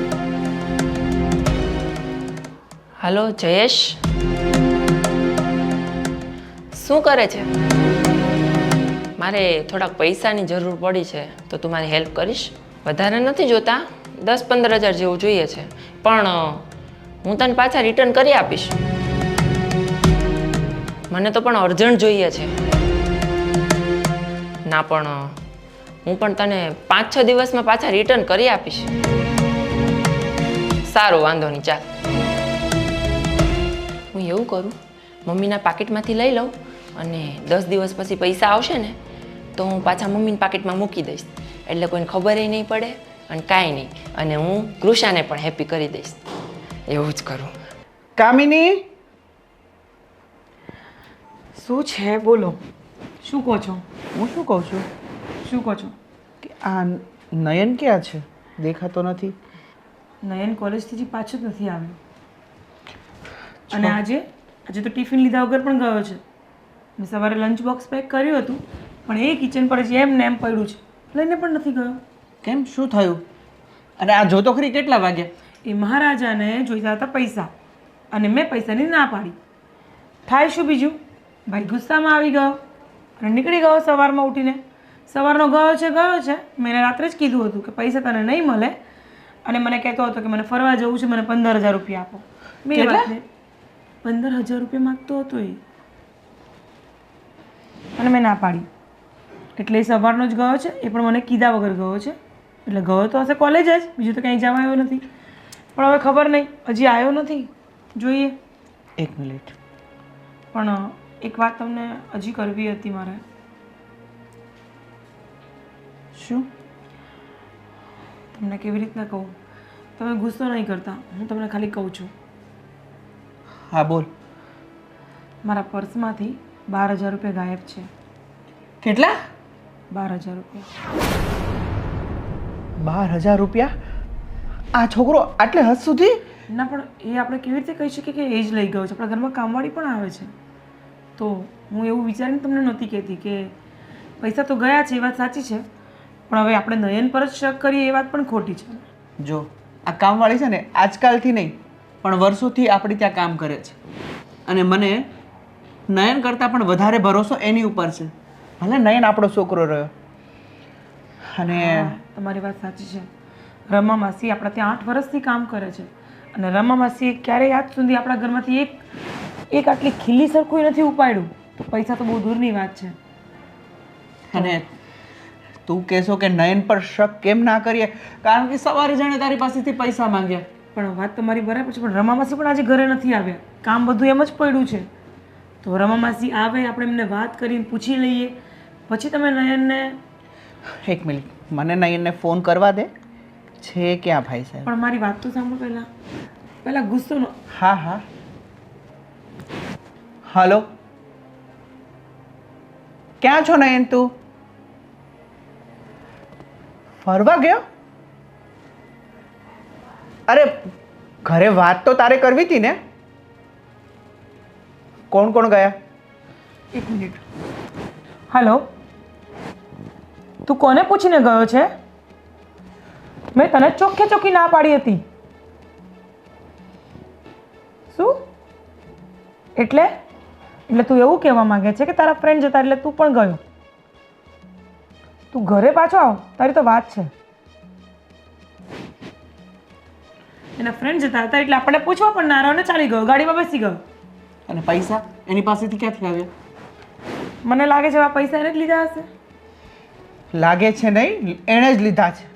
હાલો જયેશ, શું કરે છે? મારે થોડાક પૈસાની જરૂર પડી છે, તો તું મારી હેલ્પ કરીશ? વધારે નથી જોતા, 10-15 હજાર જેવું જોઈએ છે, પણ હું તને પાછા રિટર્ન કરી આપીશ. મને તો પણ અર્જન્ટ જોઈએ છે. ના, પણ હું પણ તને 5-6 દિવસમાં પાછા રિટર્ન કરી આપીશ. સારું, વાંધો નહીં, ચાલ. હું એવું કરું, મમ્મીના પાકીટમાંથી લઈ લઉં અને 10 દિવસ પછી પૈસા આવશે ને તો હું પાછા મમ્મીના પાકીટમાં મૂકી દઈશ, એટલે કોઈને ખબર નહીં પડે અને કાંઈ નહીં. અને હું કૃષાને પણ હેપી કરી દઈશ. એવું જ કરું. કામિની, શું છે બોલો, શું કહો છો? હું શું કહું છું શું કહો છો? કે આ નયન ક્યાં છે? દેખાતો નથી. નયન કોલેજથી હજી પાછો જ નથી આવ્યો. અને આજે તો ટિફિન લીધા વગર પણ ગયો છે. મેં સવારે લંચ બોક્સ પેક કર્યું હતું, પણ એ કિચન પર જ એમ ને એમ પડ્યું છે, લઈને પણ નથી ગયો. કેમ, શું થયું? અને આ જોતો ખરી કેટલા વાગ્યા? એ મહારાજાને જોઈતા હતા પૈસા, અને મેં પૈસાની ના પાડી. થાય શું બીજું, ભાઈ ગુસ્સામાં આવી ગયો અને નીકળી ગયો સવારમાં ઉઠીને. સવારનો ગયો છે. મેં એને રાત્રે જ કીધું હતું કે પૈસા તને નહીં મળે, અને મને કહેતો હતો કે મને ફરવા જવું છે, મને 15,000 રૂપિયા આપો. મેં એ વાતને 15,000 રૂપિયા માગતો હતો એ, અને મેં ના પાડી. એટલે એ સવારનો જ ગયો છે, એ પણ મને કીધા વગર ગયો છે. એટલે ગયો તો હશે કોલેજ જ, બીજું તો ક્યાંય જવા આવ્યો નથી. પણ હવે ખબર નહીં, હજી આવ્યો નથી, જોઈએ. 1 મિનિટ. પણ એક વાત તમને હજી કરવી હતી મારે. શું? તમને કેવી રીતના કહું, તમે ગુસ્સો નહીં કરતા, હું તમને ખાલી કહું છું. હા બોલ. મારા પર્સમાંથી 12,000 રૂપિયા ગાયબ છે. કેટલા? 12,000 રૂપિયા. 12,000 રૂપિયા? આ છોકરો આટલે હદ સુધી? ના પણ એ આપણે કેવી રીતે કહી શકીએ કે એ જ લઈ ગયો છે? આપણા ઘરમાં કામવાળી પણ આવે છે. તો હું એવું વિચારીને તમને નહોતી કહેતી કે પૈસા તો ગયા છે, એ વાત સાચી છે, પણ હવે આપણે નયન પર જ શક કરીએ એ વાત પણ ખોટી છે. જો આ કામવાળી છે ને આજકાલથી નહીં પણ વર્ષોથી આપણી ત્યાં કામ કરે છે અને મને નયન કરતાં પણ વધારે ભરોસો એની ઉપર છે. ભલે નયન આપણો છોકરો રહ્યો અને તમારી વાત સાચી છે. રમા માસી આપણા ત્યાં 8 વર્ષથી કામ કરે છે અને રમા માસીએ ક્યારેય આજ સુધી આપણા ઘરમાંથી એક આટલી ખીલી સરખું નથી ઉપાડ્યું. તો પૈસા તો બહુ દૂરની વાત છે. અને તું કહેશો કે નયન પર શક કેમ ના કરીએ? કારણ કે સવારે જાણે તારી પાસેથી પૈસા માંગ્યા. પણ વાત તમારી બરાબર છે, પણ રમા માસી પણ આજે ઘરે નથી આવ્યા. કામ બધું એમ જ પડ્યું છે. તો રમા માસી આવે, આપણે એમને વાત કરીને પૂછી લઈએ, પછી તમે નયનને. એક મિનિટ, મને નયનને ફોન કરવા દે. છે ક્યાં ભાઈ સાહેબ? પણ મારી વાત તો સાંભળો પહેલા ગુસ્સો ન. હા હા. હલો, ક્યાં છો નયન? તું ફરવા ગયો? અરે ઘરે વાત તો તારે કરવી હતી ને. કોણ કોણ ગયા? એક મિનિટ. હલો, તું કોને પૂછીને ગયો છે? મેં તને ચોખ્ખે ચોખ્ખી ના પાડી હતી. શું એટલે? એટલે તું એવું કહેવા માંગે છે કે તારા ફ્રેન્ડ જતા એટલે તું પણ ગયો? તું ઘરે પાછો આવ, તારી તો વાત છે. એના ફ્રેન્ડ જતા હતા એટલે આપણે પૂછવા પણ ના રહ્યો ને ચાલી ગયો, ગાડીમાં બેસી ગયો. અને પૈસા એની પાસેથી ક્યાંથી આવ્યા? મને લાગે છે આ પૈસા એને જ લીધા હશે. લાગે છે નહીં, એણે જ લીધા છે.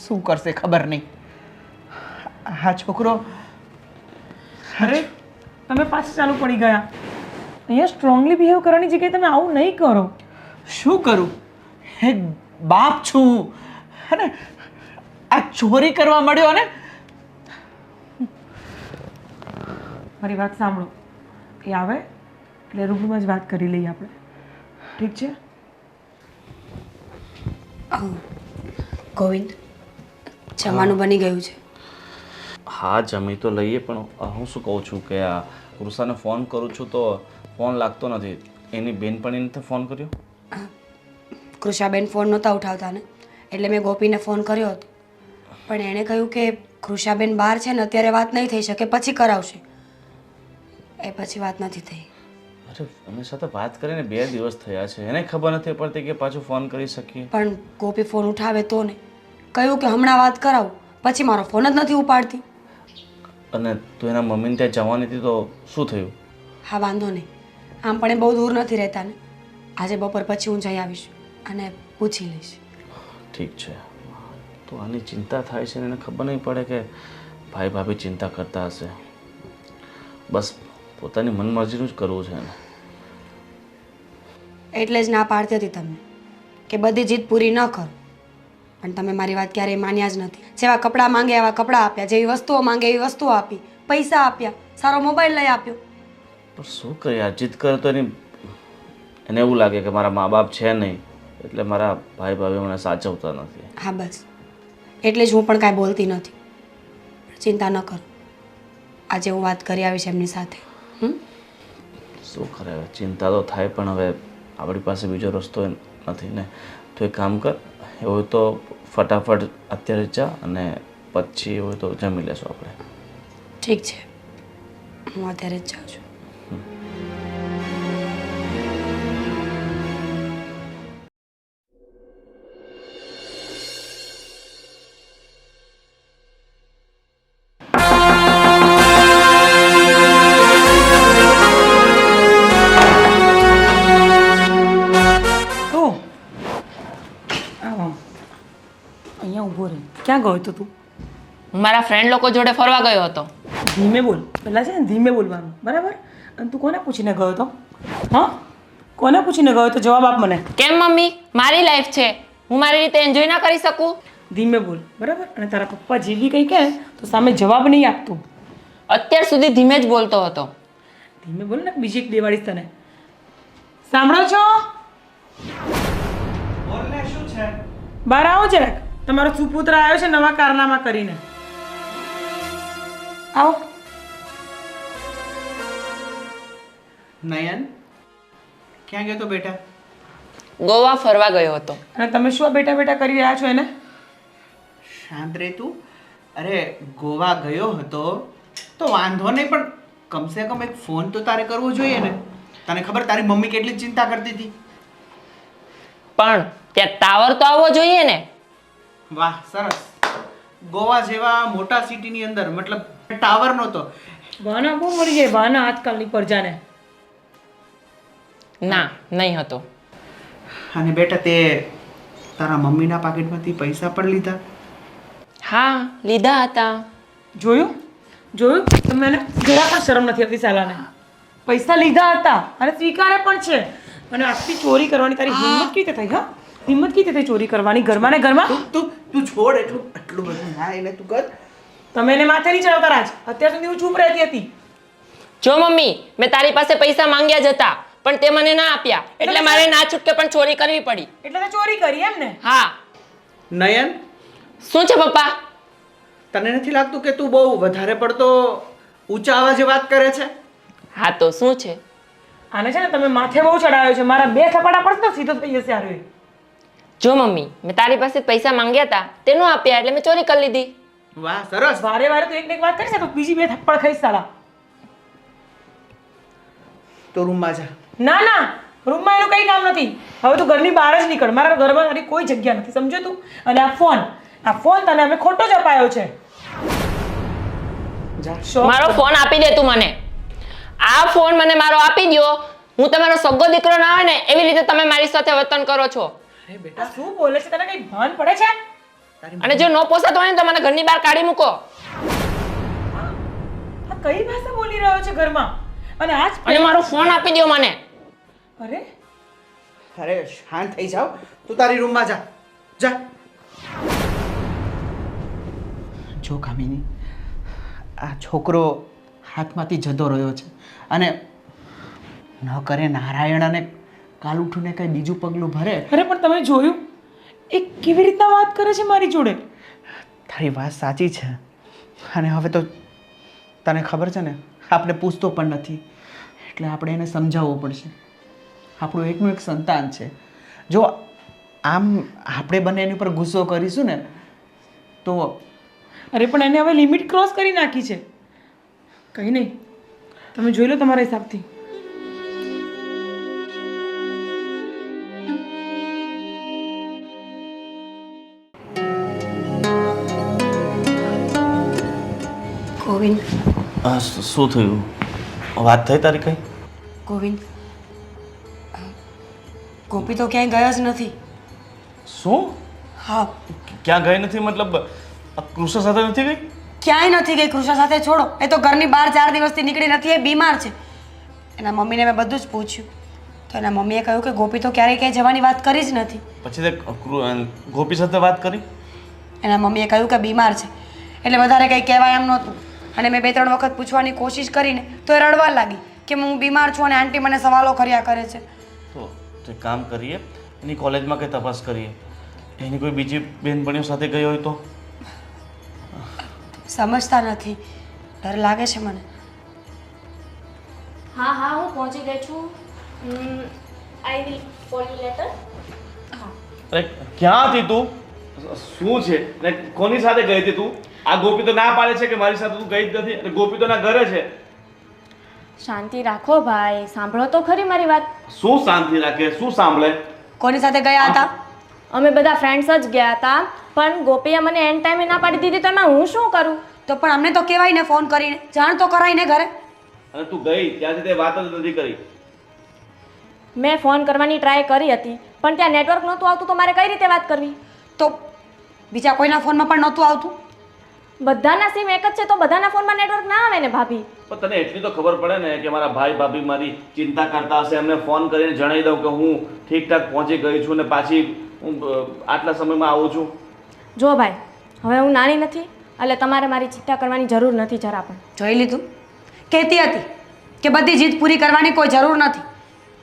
શું કરશે ખબર નહીં. હા છોકરો. અરે તમે પાછા ચાલુ પડી ગયા. અહીંયા સ્ટ્રોંગલી બિહેવ કરવાની જગ્યાએ તમે આવું નહીં કરો. શું કરું? એક બાપ છું અને આ ચોરી કરવા મળ્યો ને. મારી વાત સાંભળો, એ આવે એટલે રૂબરૂમાં જ વાત કરી લઈએ આપણે, ઠીક છે? ગોવિંદ, જમવાનું બની ગયું છે. હા જમી તો લઈએ, પણ હું શું કહું છું કે આ કૃષાને ફોન કરું છું તો ફોન લાગતો નથી. એની બેનપણીને ફોન કર્યો? કૃષાબેન ફોન નહોતા ઉઠાવતા ને, એટલે મેં ગોપીને ફોન કર્યો હતો, પણ એણે કહ્યું કે કૃષાબેન બહાર છે ને અત્યારે વાત નહીં થઈ શકે, પછી કરાવશે. એ પછી વાત નથી થઈ. અરે એની સાથે વાત કરીને 2 દિવસ થયા છે, એને ખબર નથી પડતી કે પાછું ફોન કરી શકીએ. પણ ગોપી ફોન ઉઠાવે તો ને, કહ્યું કે હમણાં વાત કરાવું, પછી મારો ફોન જ નથી ઉપાડતી. અને તું એના મમ્મીને ત્યાં જવાની હતી તો શું થયું? હા વાંધો નહીં, આમ પણ એ બહુ દૂર નથી રહેતા ને. આજે બપોર પછી હું જઈ આવીશ અને પૂછી લઈશ. ઠીક છે. તો આની ચિંતા થાય છે, એને ખબર નહીં પડે કે ભાઈ ભાભી ચિંતા કરતા હશે. બસ પોતાની મનમરજીનું જ કરવું છે એને. એટલે જ ના પાડતી હતી તમને કે બધી જીદ પૂરી ન કરો, પણ તમે મારી વાત ક્યારેય માન્યા જ નથી. જેવા કપડાં માંગે એવા કપડાં આપ્યા, જેવી વસ્તુઓ માંગે એવી વસ્તુઓ આપી, પૈસા આપ્યા, સારો મોબાઈલ લઈ આપ્યો. પણ શું કરીએ, આ જીદ કરે તો એને એવું લાગે કે મારા મા બાપ છે નહીં એટલે મારા ભાઈ ભાભી મને સાચવતા નથી. હા બસ, એટલે જ હું પણ કાંઈ બોલતી નથી. ચિંતા ન કરો, આજે હું વાત કરી આવીશ એમની સાથે. શું કરે, ચિંતા તો થાય પણ હવે આપણી પાસે બીજો રસ્તો નથી ને. તો એક કામ કર, એવું હોય તો ફટાફટ અત્યારે જા અને પછી એવું હોય તો જમી લેશું આપણે. ઠીક છે, હું અત્યારે જ જાઉં છું. અહીંયા ઊભો રહે. ક્યાં ગયો હતો તું? હું મારા ફ્રેન્ડ લોકો જોડે ફરવા ગયો હતો. ધીમે બોલ, પહેલાં છે ને ધીમે બોલવાનું, બરાબર? અને તું કોને પૂછીને ગયો હતો? હા, કોને પૂછીને ગયો તો જવાબ આપ મને. કેમ મમ્મી, મારી લાઈફ છે, હું મારી રીતે એન્જોય ના કરી શકું? ધીમે બોલ બરાબર, અને તારા પપ્પા જે બી કંઈ કહે તો સામે જવાબ નહીં આપતું. અત્યાર સુધી ધીમે જ બોલતો હતો. ધીમે બોલ ને, બીજી એક દેવાડીશ તને. સાંભળો છો? શું છે? બહાર આવો જરાક. તમારો સુપુત્ર આવ્યો છે નવા કારનામા કરીને. આવો. નયન ક્યાં ગયો તો બેટા? ગોવા ફરવા ગયો હતો. અને તમે શું બેટા બેટા કરી રહ્યા છો એને? શાંત રહે તું. અરે ગોવા ગયો હતો તો વાંધો નહીં, પણ કમસે કમ એક ફોન તો તારે કરવો જોઈએ ને. તને ખબર તારી મમ્મી કેટલી ચિંતા કરતી હતી. પણ ત્યાં ટાવર તો આવવો જોઈએ ને. વાહ સરસ. ગોવા જેવા મોટા સિટીની અંદર મતલબ ટાવર નહોતો. બહાના બહુ મળી જાય બહાના આજકાલની પ્રજાને. ના, નહીં હતો. અને બેટા તે તારા મમ્મીના પાકીટમાંથી પૈસા પણ લીધા? હા, લીધા હતા. જોયું જોયું, તમને એને જરા પણ શરમ નથી આવતી સાલાને. પૈસા લીધા હતા અને સ્વીકારે પણ છે. અને આટલી ચોરી કરવાની તારી હિંમત કેવી રીતે થઈ? હા, હિંમત કેવી રીતે થઈ ચોરી કરવાની ઘરમાં ને ઘરમાં? તું છોડ એટલું બધું ના એને તું કર. તમે એને માથે નહીં ચડાવતા રાજ. અત્યાર સુધી હું ચૂપ રહેતી હતી. જો મમ્મી, મેં તારી પાસે પૈસા માંગ્યા જ હતા પણ તે મને ના આપ્યા, એટલે મારે ના છૂટકે પણ ચોરી કરવી પડી. એટલે તે ચોરી કરી એમ ને? હા. નયન, શું છે પપ્પા? તને નથી લાગતું કે તું બહુ વધારે પડતો ઊંચા અવાજે વાત કરે છે? હા તો શું છે? આને છે ને તમે માથે બહુ ચડાવ્યો છે. મારા 2 થપાડા પડશે તો સીધો થઈ જશે આરો. જો મમ્મી, મેં તારી પાસે પૈસા માંગ્યા હતા તે નો આપ્યા એટલે મેં ચોરી કરી લીધી. વાહ સરસ. વારે વારે તો એક ને એક વાત કરીશ તો બીજી 2 થપ્પડ ખાઈશ સાલા. તો રૂમમાં જા. ના ના, રૂમમાં એનું કંઈ કામ નથી. હવે તું ઘરની બહાર જ નીકળ. મારા ઘરમાં તારી કોઈ જગ્યા નથી, સમજો તું? અને આ ફોન તને અમે ખોટો જ અપાયો છે. જા. મારો ફોન આપી દે તું મને. આ ફોન મને મારો આપી દ્યો. હું તમારો સગો દીકરો ના હોય ને એવી રીતે તમે મારી સાથે વર્તન કરો છો. અરે બેટા, આ શું બોલે છે? તને કઈ ભાન પડે છે? અને જો ન પોસાતો હોય ને તો મને ઘરની બહાર કાઢી મૂકો. આ કઈ ભાષા બોલી રહ્યો છે ઘરમાં? અને આજ અને મારો ફોન આપી દ્યો મને. અરે અરે શાંત થઈ જાવ. તું તારી રૂમમાં જા. જા. જો કામિની, આ છોકરો હાથમાંથી જતો રહ્યો છે અને ન કરે નારાયણ અને કાલ ઉઠીને કઈ બીજું પગલું ભરે. અરે પણ તમે જોયું એ કેવી રીતના વાત કરે છે મારી જોડે? તારી વાત સાચી છે. અને હવે તો તને ખબર છે ને, આપણે પૂછતો પણ નથી, એટલે આપણે એને સમજાવવું પડશે. આપણું એકનું એક સંતાન છે. જો આમ આપણે બંને એની ઉપર ગુસ્સો કરીશું ને તો અરે પણ એને હવે લિમિટ ક્રોસ કરી નાખી છે. કંઈ નહીં, તમે જોઈ લો તમારા હિસાબથી. ગોવિંદ, શું થયું? વાત થઈ તારી કઈ? ગોવિંદ, ગોપી તો ક્યાંય ગયા જ નથી. શું? હા, ક્યાં ગઈ નથી? મતલબ કૃષ્ણ સાથે નથી ગઈ? ક્યાંય નથી ગઈ. કૃષ્ણ સાથે છોડો, એ તો ઘરની બહાર 4 દિવસથી નીકળી નથી. એ બીમાર છે. એના મમ્મીને મેં બધું જ પૂછ્યું તો એના મમ્મીએ કહ્યું કે ગોપી તો ક્યારેય ક્યાંય જવાની વાત કરી જ નથી. પછી તે ગોપી સાથે વાત કરી? એના મમ્મીએ કહ્યું કે બીમાર છે એટલે વધારે કંઈ કહેવાય એમ નહોતું. અને મેં 2-3 વખત પૂછવાની કોશિશ કરીને તો એ રડવા લાગી કે હું બીમાર છું અને આંટી મને સવાલો કર્યા કરે છે. તો એક કામ કરીએ, એની કોલેજમાં કંઈ તપાસ કરીએ. એની કોઈ બીજી બહેનપણીઓ સાથે ગઈ હોય તો? સમજતા નથી, ડર લાગે છે મને. હા હા, હું પહોંચી ગઈ છું. I will call you letter. અરે ક્યાં હતી તું? શું છે? ને કોની સાથે ગઈ હતી તું? આ ગોપી તો ના પાડે છે કે મારી સાથે તું ગઈ જ નથી, અને ગોપી તો ના ઘરે છે. શાંતિ રાખો ભાઈ, સાંભળો તો ખરી મારી વાત. શું શાંતિ રાખે? શું સાંભળે? કોની સાથે ગયા હતા? અમે બધા ફ્રેન્ડ્સ જ ગયા હતા, પણ ગોપીએ મને એન્ડ ટાઈમે ના પાડી દીધી તો એમાં હું શું કરું? તો પણ અમને તો કહેવાય ને, ફોન કરીને જાણ તો કરાય ને ઘરે. અને તું ગઈ ત્યાંથી તે વાત જ નથી કરી. મેં ફોન કરવાની ટ્રાય કરી હતી પણ ત્યાં નેટવર્ક નહોતું આવતું તો મારે કઈ રીતે વાત કરવી? તો બીજા કોઈના ફોનમાં પણ નહોતું આવતું? બધાના સિમ એક જ છે તો બધાના ફોનમાં નેટવર્ક ના આવે ને ભાભી. પણ તને એટલી તો ખબર પડે ને કે મારા ભાઈ ભાભી મારી ચિંતા કરતા હશે, એમને ફોન કરીને જણાવી દઉં કે હું ઠીકઠાક પહોંચી ગઈ છું ને પાછી હું આટલા સમયમાં આવું છું. જો ભાઈ, હવે હું નાની નથી, એટલે તમારે મારી ચિંતા કરવાની જરૂર નથી જરા પણ. જોઈ લીધું? કહેતી હતી કે બધી જીત પૂરી કરવાની કોઈ જરૂર નથી,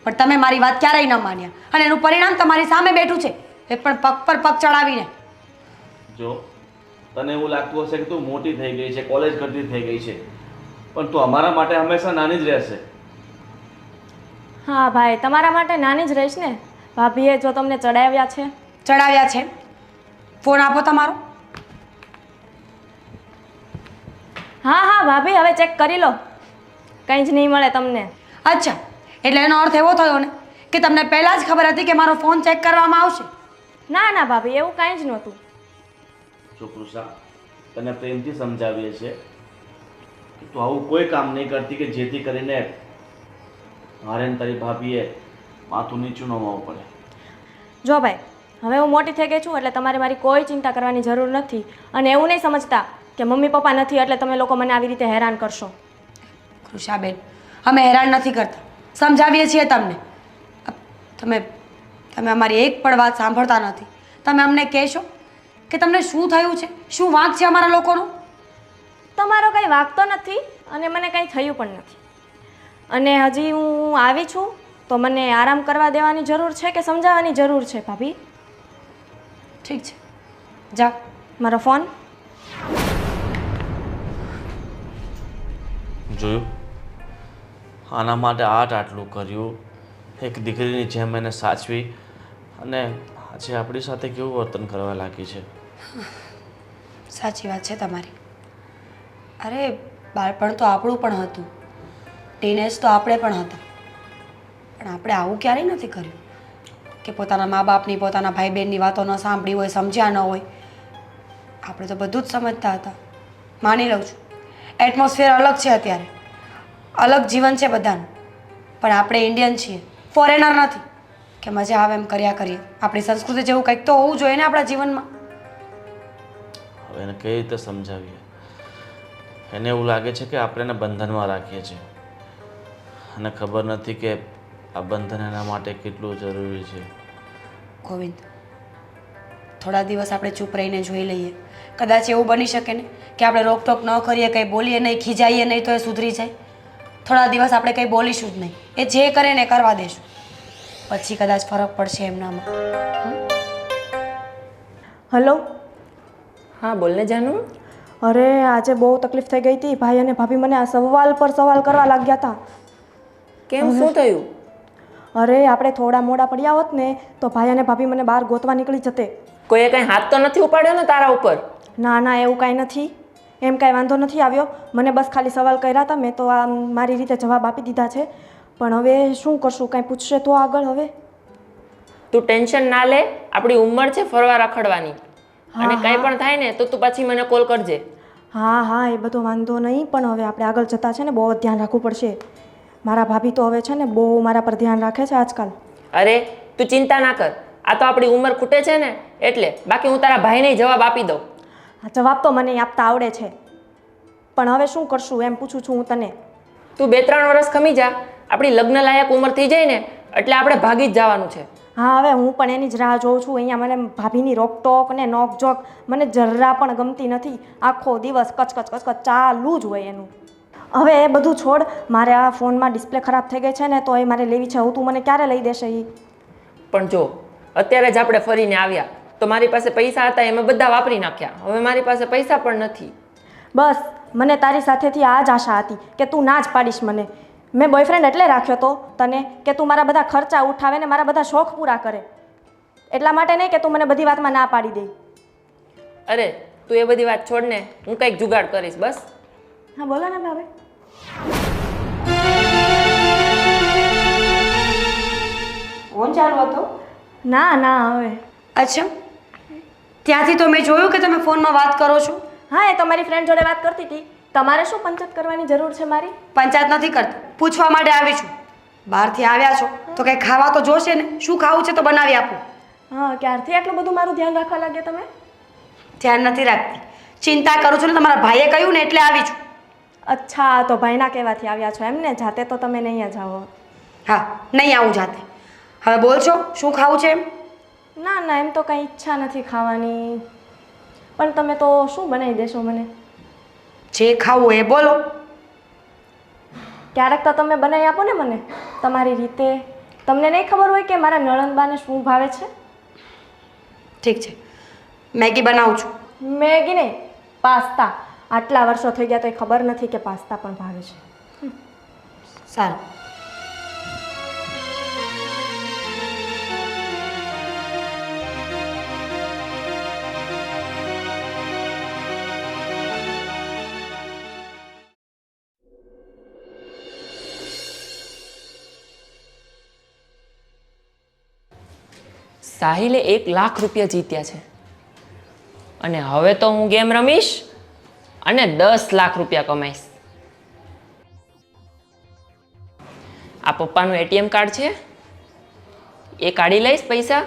પણ તમે મારી વાત ક્યારેય ન માન્યા અને એનું પરિણામ તમારી સામે બેઠું છે, એ પણ પગ પર પગ ચડાવીને. જો તને એવું લાગતું હશે કે તું મોટી થઈ ગઈ છે, કોલેજ કરતી થઈ ગઈ છે, પણ તું અમારા માટે હંમેશા નાની જ રહેશે. હા ભાઈ, તમારા માટે નાની જ રહીશ ને. ભાભીએ જો તમને ચડાવ્યા છે. ચડાવ્યા છે? ફોન આપો તમારો. હા હા ભાભી, હવે ચેક કરી લો, કંઈ જ નહીં મળે તમને. અચ્છા, એટલે એનો અર્થ એવો થયો ને કે તમને પહેલાં જ ખબર હતી કે મારો ફોન ચેક કરવામાં આવશે? ના ના ભાભી, એવું કાંઈ જ નહોતું. જો કૃષા, તને પ્રેમથી સમજાવીએ છીએ કે તું આવું કોઈ કામ નહીં કરતી કે જેથી કરીને મારે ને તારી ભાભીએ માથું નીચું ન હોવું પડે. જો ભાઈ, હવે હું મોટી થઈ ગઈ છું એટલે તમારે મારી કોઈ ચિંતા કરવાની જરૂર નથી. અને એવું નહીં સમજતા કે મમ્મી પપ્પા નથી એટલે તમે લોકો મને આવી રીતે હેરાન કરશો. કૃષાબેન, અમે હેરાન નથી કરતા, સમજાવીએ છીએ તમને. તમે તમે અમારી એક પણ વાત સાંભળતા નથી. તમે અમને કહેશો કે તમને શું થયું છે, શું વાંક છે અમારા લોકોનો? તમારો કંઈ વાગતો નથી અને મને કંઈ થયું પણ નથી. અને હજી હું આવી છું તો મને આરામ કરવા દેવાની જરૂર છે કે સમજાવવાની જરૂર છે ભાભી? ઠીક છે, જાઓ. મારો ફોન જોયું? આના માટે આટલું કર્યું, એક દીકરીની જેમ એને સાચવી, અને આજે આપણી સાથે કેવું વર્તન કરવા લાગી છે. સાચી વાત છે તમારી. અરે, બાળપણ તો આપણું પણ હતું, ટીનેજ તો આપણે પણ હતા, પણ આપણે આવું ક્યારેય નથી કર્યું કે પોતાના મા બાપની, પોતાના ભાઈ બહેનની વાતો ન સાંભળી હોય, સમજ્યા ન હોય. આપણે તો બધું જ સમજતા હતા. માની લઉં છું, એટમોસ્ફિયર અલગ છે અત્યારે, અલગ જીવન છે બધાનું, પણ આપણે ઇન્ડિયન છીએ, ફોરેનર નથી કે મજા આવે એમ કર્યા કરીએ. આપણી સંસ્કૃતિ જેવું કંઈક તો હોવું જોઈએ ને આપણા જીવનમાં. હવે એને કઈ રીતે સમજાવીએ? એને એવું લાગે છે કે આપણે એને બંધનમાં રાખીએ છીએ, અને ખબર નથી કે આ બંધન એના માટે કેટલું જરૂરી છે. ગોવિંદ, થોડા દિવસ આપણે ચૂપ રહીને જોઈ લઈએ. કદાચ એવું બની શકે ને કે આપણે રોકટોક ન કરીએ, કંઈ બોલીએ નહીં, ખીજાઈએ નહીં તો એ સુધરી જાય. થોડા દિવસ આપણે કંઈ બોલીશું જ નહીં, એ જે કરે ને કરવા દેશું, પછી કદાચ ફરક પડશે એમનામાં. હલો. હા બોલ ને જાનુ. અરે આજે બહુ તકલીફ થઈ ગઈ હતી. ભાઈ અને ભાભી મને આ સવાલ પર સવાલ કરવા લાગ્યા હતા. કેમ, શું થયું? અરે આપણે થોડા મોડા પડ્યા હોત ને તો ભાઈ અને ભાભી મને બહાર ગોતવા નીકળી જતે. કોઈએ કંઈ હાથ તો નથી ઉપાડ્યો ને તારા ઉપર? ના ના, એવું કાંઈ નથી, એમ કાંઈ વાંધો નથી આવ્યો. મને બસ ખાલી સવાલ કર્યા હતા, મેં તો આ મારી રીતે જવાબ આપી દીધા છે. પણ હવે શું કરશું, કાંઈ પૂછશે તો આગળ? હવે તું ટેન્શન ના લે, આપણી ઉંમર છે ફરવા રખડવાની, અને કંઈ પણ થાય ને તો તું પછી મને કોલ કરજે. હા હા, એ બધો વાંધો નહીં, પણ હવે આપણે આગળ જતા છે ને બહુ ધ્યાન રાખવું પડશે. મારા ભાભી તો હવે છે ને બહુ મારા પર ધ્યાન રાખે છે આજકાલ. અરે તું ચિંતા ના કર, આ તો આપણી ઉંમર ખૂટે છે ને એટલે. બાકી હું તારા ભાઈને જવાબ આપી દઉં. આ જવાબ તો મને આપતા આવડે છે, પણ હવે શું કરશું એમ પૂછું છું હું તને. તું 2-3 વર્ષ ખમી જા, આપણી લગ્ન લાયક ઉંમર થઈ જાય ને એટલે આપણે ભાગી જ જવાનું છે. હા, હવે હું પણ એની જ રાહ જોઉં છું. અહીંયા મને ભાભીની રોકટોક ને નોકઝોક મને જરા પણ ગમતી નથી. આખો દિવસ કચકચ કચકચ ચાલુ જ હોય એનું. હવે એ બધું છોડ, મારે આ ફોનમાં ડિસ્પ્લે ખરાબ થઈ ગઈ છે ને તો એ મારે લેવી છે. હું તું મને ક્યારે લઈ દેશે એ? પણ જો અત્યારે જ આપણે ફરીને આવ્યા તો મારી પાસે પૈસા હતા એમાં બધા વાપરી નાખ્યા. હવે મારી પાસે પૈસા પણ નથી. બસ મને તારી સાથેથી આ જ આશા હતી કે તું ના જ પાડીશ મને. મેં બોયફ્રેન્ડ એટલે રાખ્યો તો તને કે તું મારા બધા ખર્ચા ઉઠાવે ને મારા બધા શોખ પૂરા કરે. એટલા માટે નહીં કે તું મને બધી વાતમાં ના પાડી દે. અરે તું એ બધી વાત છોડ ને, હું કંઈક જુગાડ કરીશ બસ. હા બોલો ને ભાભી. ફોન ચાલુ હતો? ના ના હવે. અચ્છા, ત્યાંથી તો મેં જોયું કે તમે ફોનમાં વાત કરો છો. હા, એ તો મારી ફ્રેન્ડ જોડે વાત કરતી હતી. તમારે શું પંચાયત કરવાની જરૂર છે મારી? પંચાયત નથી કરતી, પૂછવા માટે આવી છું. બહારથી આવ્યા છો તો કંઈ ખાવા તો જોશે ને. શું ખાવું છે તો બનાવી આપું. હા, ક્યારથી આટલું બધું મારું ધ્યાન રાખવા લાગ્યા તમે? ધ્યાન નથી રાખતી, ચિંતા કરું છું ને. તમારા ભાઈએ કહ્યું ને એટલે આવી છું. અચ્છા, તો ભાઈના કહેવાથી આવ્યા છો એમ ને? જાતે તો તમે નહીં જાઓ. હા, નહીં આવું જાતે. હવે બોલ છો શું ખાવું છે એમ? ના ના, એમ તો કંઈ ઈચ્છા નથી ખાવાની. પણ તમે તો શું બનાવી દેશો મને? જે ખાવું એ બોલો. ક્યારેક તો તમે બનાવી આપો ને મને તમારી રીતે. તમને નહીં ખબર હોય કે મારા નણંદબાને શું ભાવે છે? ઠીક છે, મેગી બનાવું છું. મેગી નહીં, પાસ્તા. આટલા વર્ષો થઈ ગયા તો એ ખબર નથી કે પાસ્તા પણ ભાવે છે. સારું. સાહિલે 1 લાખ રૂપિયા જીત્યા છે અને હવે તો હું ગેમ રમીશ અને 10 લાખ રૂપિયા કમાઈશ. આ પપ્પાનું એટીએમ કાર્ડ છે, એ કાઢી લઈશ પૈસા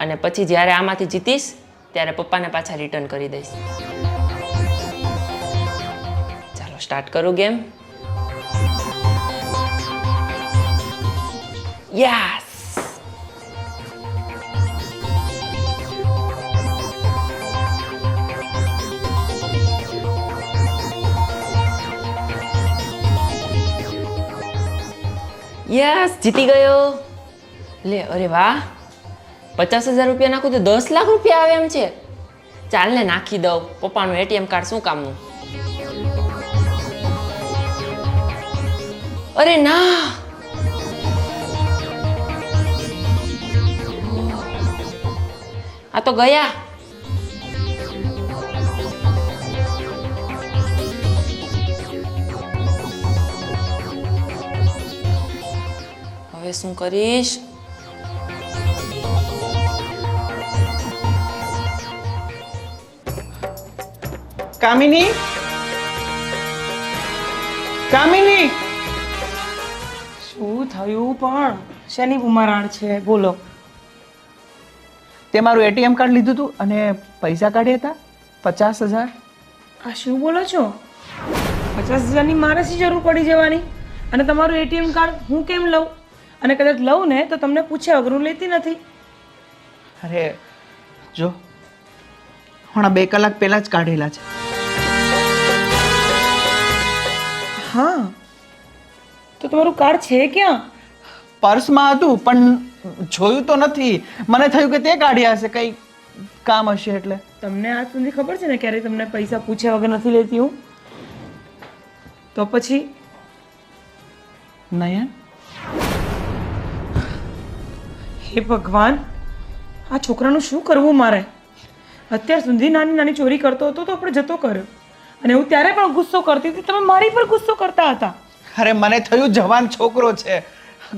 અને પછી જ્યારે આમાંથી જીતીશ ત્યારે પપ્પાને પાછા રિટર્ન કરી દઈશ. ચાલો સ્ટાર્ટ કરું ગેમ. યસ. યસ, જીતી ગયો. લે, અરે વાહ, 50,000 રૂપિયા નાખું તો 10 લાખ રૂપિયા આવે એમ છે. ચાલ ને નાખી દઉં. પપ્પાનું એટીએમ કાર્ડ શું કામનું? અરે ના, આ તો ગયા. હવે શું કરીશ? કામિની, કામિની, શું થયું પણ? શેની ઉમરાણ છે બોલો? તે મારું એટીએમ કાર્ડ લીધું હતું અને પૈસા કાઢ્યા હતા 50,000. આ શું બોલો છો? 50,000ની મારે શી જરૂર પડી જવાની? અને તમારું એટીએમ કાર્ડ હું કેમ લઉં? અને કદાચ લઉં ને તો તમને પૂછ્યા વગર હું લેતી નથી. અરે જો, હમણાં 2 કલાક પહેલાં જ કાઢેલા છે. હા, તો તમારું કાર્ડ છે ક્યાં? પર્સમાં હતું પણ જોયું તો નથી. મને થયું કે તે કાઢ્યા હશે, કંઈ કામ હશે એટલે. તમને આજ સુધી ખબર છે ને ક્યારેય તમને પૈસા પૂછ્યા વગર નથી લેતી હું. તો પછી નયન, હે ભગવાન, આ છોકરાનું શું કરવું મારે? અત્યાર સુધી નાની નાની ચોરી કરતો હતો તો આપણે જતો કર્યો અને હું ત્યારે પણ ગુસ્સો કરતી હતી, તમે મારી પર ગુસ્સો કરતા હતા. અરે મને થયું જવાન છોકરો છે,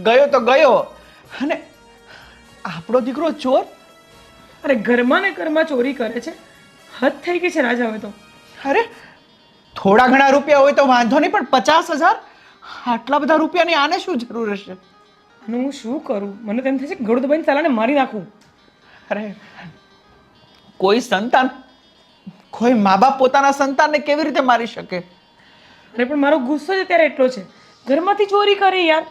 ગયો તો ગયો. અને આપણો દીકરો ચોર? અરે ઘરમાં ને ઘરમાં ચોરી કરે છે, હદ થઈ ગઈ છે રાજ હવે તો. અરે થોડા ઘણા રૂપિયા હોય તો વાંધો નહીં, પણ 50,000? આટલા બધા રૂપિયાની આને શું જરૂર હશે? અને હું શું કરું? મને તેમ થાય છે કે ગળું દબાઈને સાલાને મારી નાખું. અરે કોઈ સંતાન, કોઈ મા બાપ પોતાના સંતાનને કેવી રીતે મારી શકે? અરે પણ મારો ગુસ્સો જ અત્યારે એટલો છે, ઘરમાંથી ચોરી કરી યાર,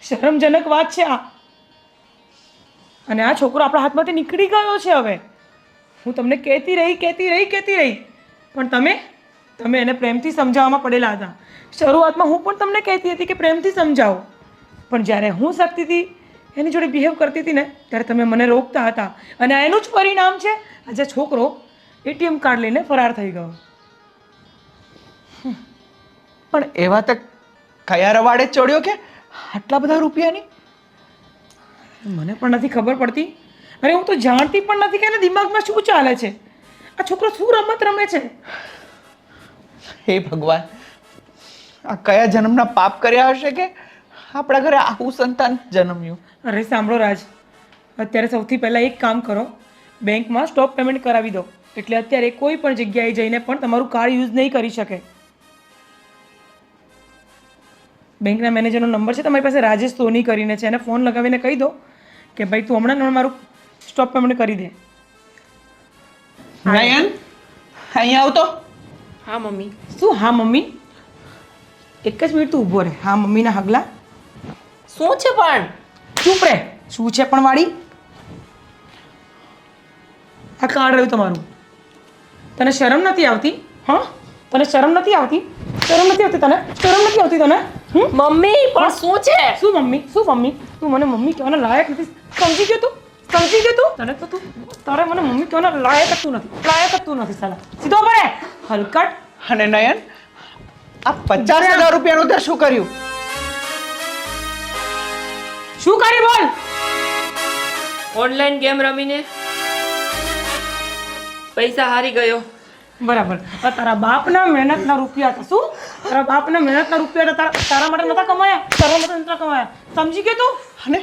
શરમજનક વાત છે આ. અને આ છોકરો આપણા હાથમાંથી નીકળી ગયો છે હવે. હું તમને કહેતી રહી પણ તમે એને પ્રેમથી સમજાવવામાં પડેલા હતા. શરૂઆતમાં હું પણ તમને કહેતી હતી કે પ્રેમથી સમજાવો, પણ જ્યારે હું શકતીથી એની જોડે બિહેવ કરતી હતી ને ત્યારે તમે મને રોકતા હતા. અને એનું જ પરિણામ છે આજે છોકરો એટીએમ કાર્ડ લઈને ફરાર થઈ ગયો. પણ એવા તો કયા રવાડે ચડ્યો કે આટલા બધા રૂપિયાની? મને પણ નથી ખબર પડતી. અરે હું તો જાણતી પણ નથી કે એના દિમાગમાં શું ચાલે છે. આ છોકરો શું રમત રમે છે? હે ભગવાન, આ કયા જન્મના પાપ કર્યા હશે કે આપણા ઘરે આવું સંતાન જન્મ્યું? અરે સાંભળો રાજ, અત્યારે સૌથી પહેલાં એક કામ કરો, બેંકમાં સ્ટોપ પેમેન્ટ કરાવી દો. એટલે અત્યારે કોઈ પણ જગ્યાએ જઈને પણ તમારું કાર્ડ યુઝ નહીં કરી શકે. બેંકના મેનેજરનો નંબર છે તમારી પાસે, રાજેશ સોની કરીને છે, એને ફોન લગાવીને કહી દો કે ભાઈ તું હમણાં મારું સ્ટોપ પેમેન્ટ કરી દે. નયન, અહીંયા આવતો. હા મમ્મી. શું હા મમ્મી? એક જ મિનિટ તું ઊભો રહે. હા મમ્મીના હગલા. શું છે પણ? ચૂપ રહે. શું છે પણ વાળી? આ કાર્ડ રહ્યું તમારું, તને શરમ નથી આવતી? હા, તને શરમ નથી આવતી? શરમ નથી આવતી તને? શરમ નથી આવતી તને? મમ્મી પણ શું છે? શું મમ્મી? શું મમ્મી? તું મને મમ્મી કહેવાના લાયક નથી. સમજી ગયો તું? સમજી ગયો તું? તને તો તું તારે મને મમ્મી કહેવાના લાયક જ તું નથી. લાયક જ તું નથી સાલા. સીધો પડે હલકટ. અને નયન, આ 50,000 રૂપિયાનું તે શું કર્યું? શું કરી બોલ? ઓનલાઈન ગેમ રમીને પૈસા હારી ગયો. બરાબર. આ તારા બાપના મહેનતના રૂપિયા હતા. શું? તારા બાપના મહેનતના રૂપિયા હતા. તારા માટે નતા કમાયા. તારા માટે નતા કમાયા. સમજી ગયો તું? અને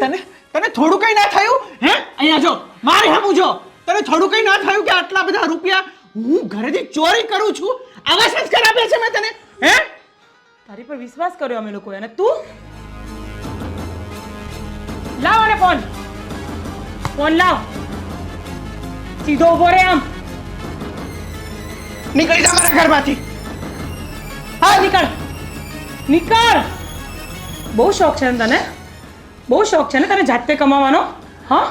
તને તને થોડું કઈ ના થયું? હે, અહીંયા જો, મારે હમું જો. તને થોડું કઈ ના થયું કે આટલા બધા રૂપિયા હું ઘરેથી ચોરી કરું છું? આવા સંસ્કાર આપ્યા છે મેં તને? હે, તારી પર વિશ્વાસ કર્યો અમે લોકોએ. અને તું? લાવ અને ફોન. ફોન લાવ. સીધો ઉભો રે આમ. નીકળી જા મારા ઘરમાંથી. હા, નીકળ. નીકળ. બહુ શોખ છે ને તને? બહુ શોખ છે ને તને જાતે કમાવાનો? હા,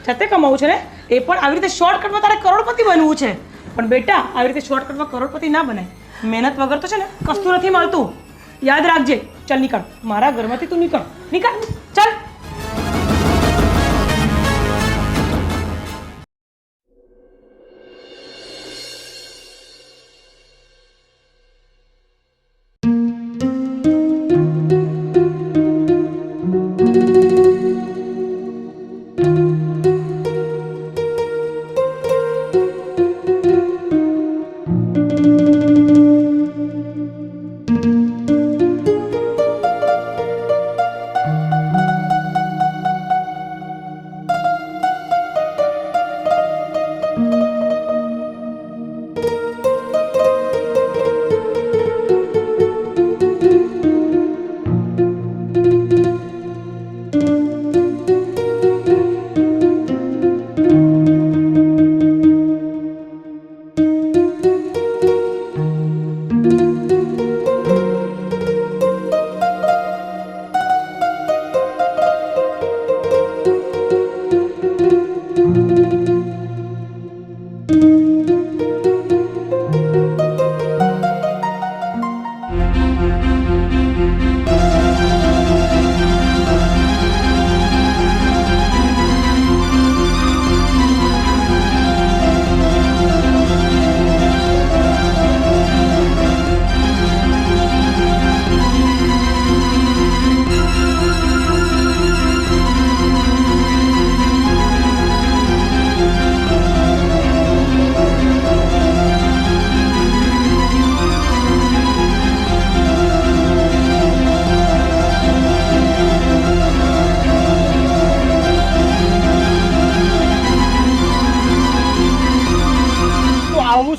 જાતે કમાવું છે ને? એ પણ આવી રીતે શોર્ટકટમાં તારે કરોડપતિ બનવું છે. પણ બેટા, આવી રીતે શોર્ટકટમાં કરોડપતિ ના બનાય. મહેનત વગર તો છે ને કશું નથી મળતું. યાદ રાખજે. ચાલ નીકળ મારા ઘરમાંથી. તું નીકળ. નીકળ. ચાલ.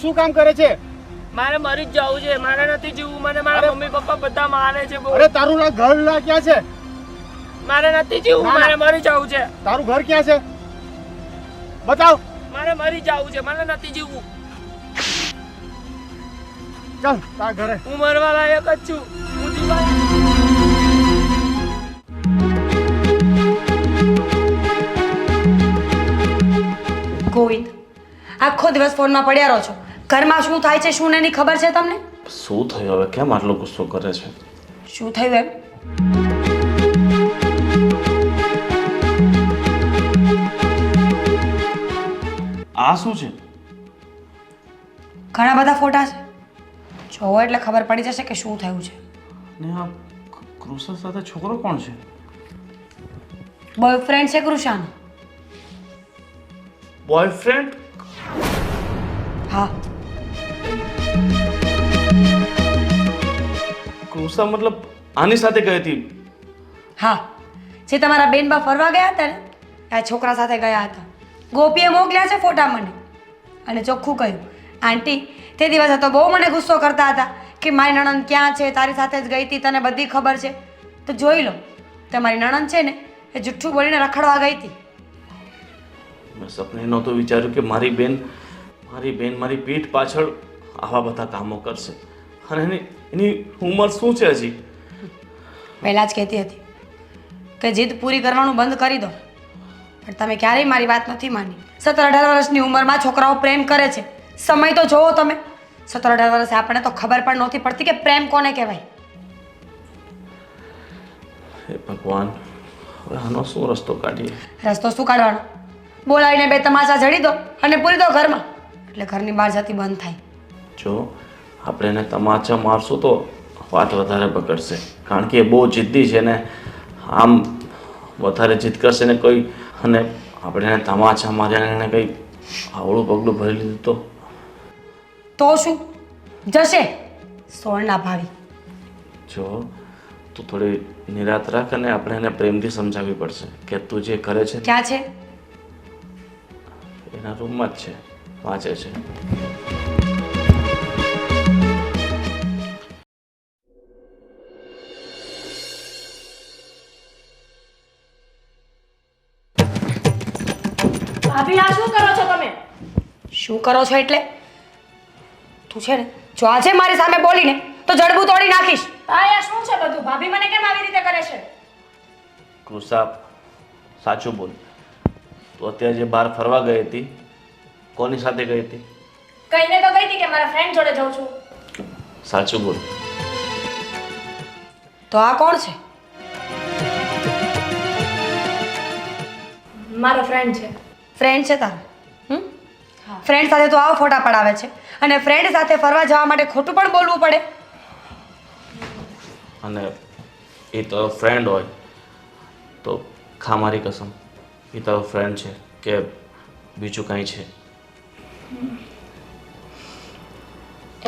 શું કામ કરે છે? મારે મરી જ જવું છે. મારે નથી જીવવું. મને મારા મમ્મી પપ્પા બધા મારે છે બહુ. અરે તારું ઘર ક્યાં છે? મારે નથી જીવવું. મારે મરી જવું છે. તારું ઘર ક્યાં છે? બતાવ. મારે મરી જવું છે. મને નથી જીવવું. ચાલ તારા ઘરે. હું મરવા લાયક જ છું. હું જીવવા ગોવિંદ, આખો દિવસ ફોનમાં પડ્યા રહો છો. ઘરમાં શું થાય છે શું નહીં ખબર છે તમને? શું થયું હવે? કેમ આટલો ગુસ્સો કરે છે? શું થયું એમ? આ શું છે? ઘણા બધા ફોટા છે. જોવો એટલે ખબર પડી જશે કે શું થયું છે. ને આ કૃષા સાથે છોકરો કોણ છે? બોયફ્રેન્ડ છે કૃષાનો. બોયફ્રેન્ડ? હા, કૃષા મતલબ આની સાથે ગઈ હતી? હા, જે તમારા બેનબા ફરવા ગયા હતા ને આ છોકરા સાથે ગયા હતા. ગોપીએ મોકલ્યા છે ફોટા મને. અને ચોખ્ખું કહ્યું, આંટી તે દિવસે તો બહુ મને ગુસ્સો કરતા હતા કે મારી નણંદ ક્યાં છે, તારી સાથે જ ગઈ હતી, તને બધી ખબર છે. તો જોઈ લો, તમારી નણંદ છે ને એ જુઠ્ઠું બોલીને રખડવા ગઈ હતી. મેં સપને નહોતું વિચાર્યું કે મારી બેન મારી પીઠ પાછળ આવા બધા કામો કરશે. અને એની ઉંમર શું છે હજી? પહેલાં જ કહેતી હતી કે જીદ પૂરી કરવાનું બંધ કરી દો, પણ તમે ક્યારેય મારી વાત નથી માની. 17-18 વર્ષની ઉંમરમાં છોકરાઓ પ્રેમ કરે છે, સમય તો જોવો તમે, 17-18 વર્ષે આપણને તો ખબર પણ નહોતી પડતી કે પ્રેમ કોને કહેવાય. હે ભગવાન, હવે આનો શું રસ્તો કાઢીએ? રસ્તો શું કાઢવાનો? બોલાવીને 2 તમાચા જડી દો અને પૂરી દો ઘરમાં, એટલે ઘરની બહાર જતી બંધ થાય. જો આપણે એને તમાચા મારશું તો વાત વધારે બગડશે, કારણ કે એ બહુ જિદ્દી છે ને આમ વધારે જીદ કરશે ને કોઈ, અને આપણે એને તમાચા માર્યા એને કંઈ આવડું પગલું ભરી લીધું તો શું જશે સોળના ભાવી. જો તું થોડી નિરાત રાખ અને આપણે એને પ્રેમથી સમજાવવી પડશે કે તું જે કરે છે ક્યાં છે? એના રૂમમાં જ છે, વાંચે છે. ભાભી આ શું કરો છો તમે? શું કરો છો એટલે? તું છે ને જો આજે મારી સામે બોલીને તો જડબું તોડી નાખીશ. આ શું છે બધું? ભાભી મને કેમ આવી રીતે કરે છે? કૃષા, સાચું બોલ, તું અત્યારે જે બહાર ફરવા ગઈ હતી કોની સાથે ગઈ હતી? કહીને તો ગઈ હતી કે મારા ફ્રેન્ડ જોડે જાઉં છું. સાચું બોલ. તો આ કોણ છે? મારો ફ્રેન્ડ છે. ફ્રેન્ડ છે તારો? ફ્રેન્ડ સાથે તો આવો ફોટા પડાવે છે અને ફ્રેન્ડ સાથે ફરવા જવા માટે ખોટું પણ બોલવું પડે. અને એ તારો ફ્રેન્ડ હોય તો ખા મારી કસમ, એ તારો ફ્રેન્ડ છે કે બીજું કંઈ છે?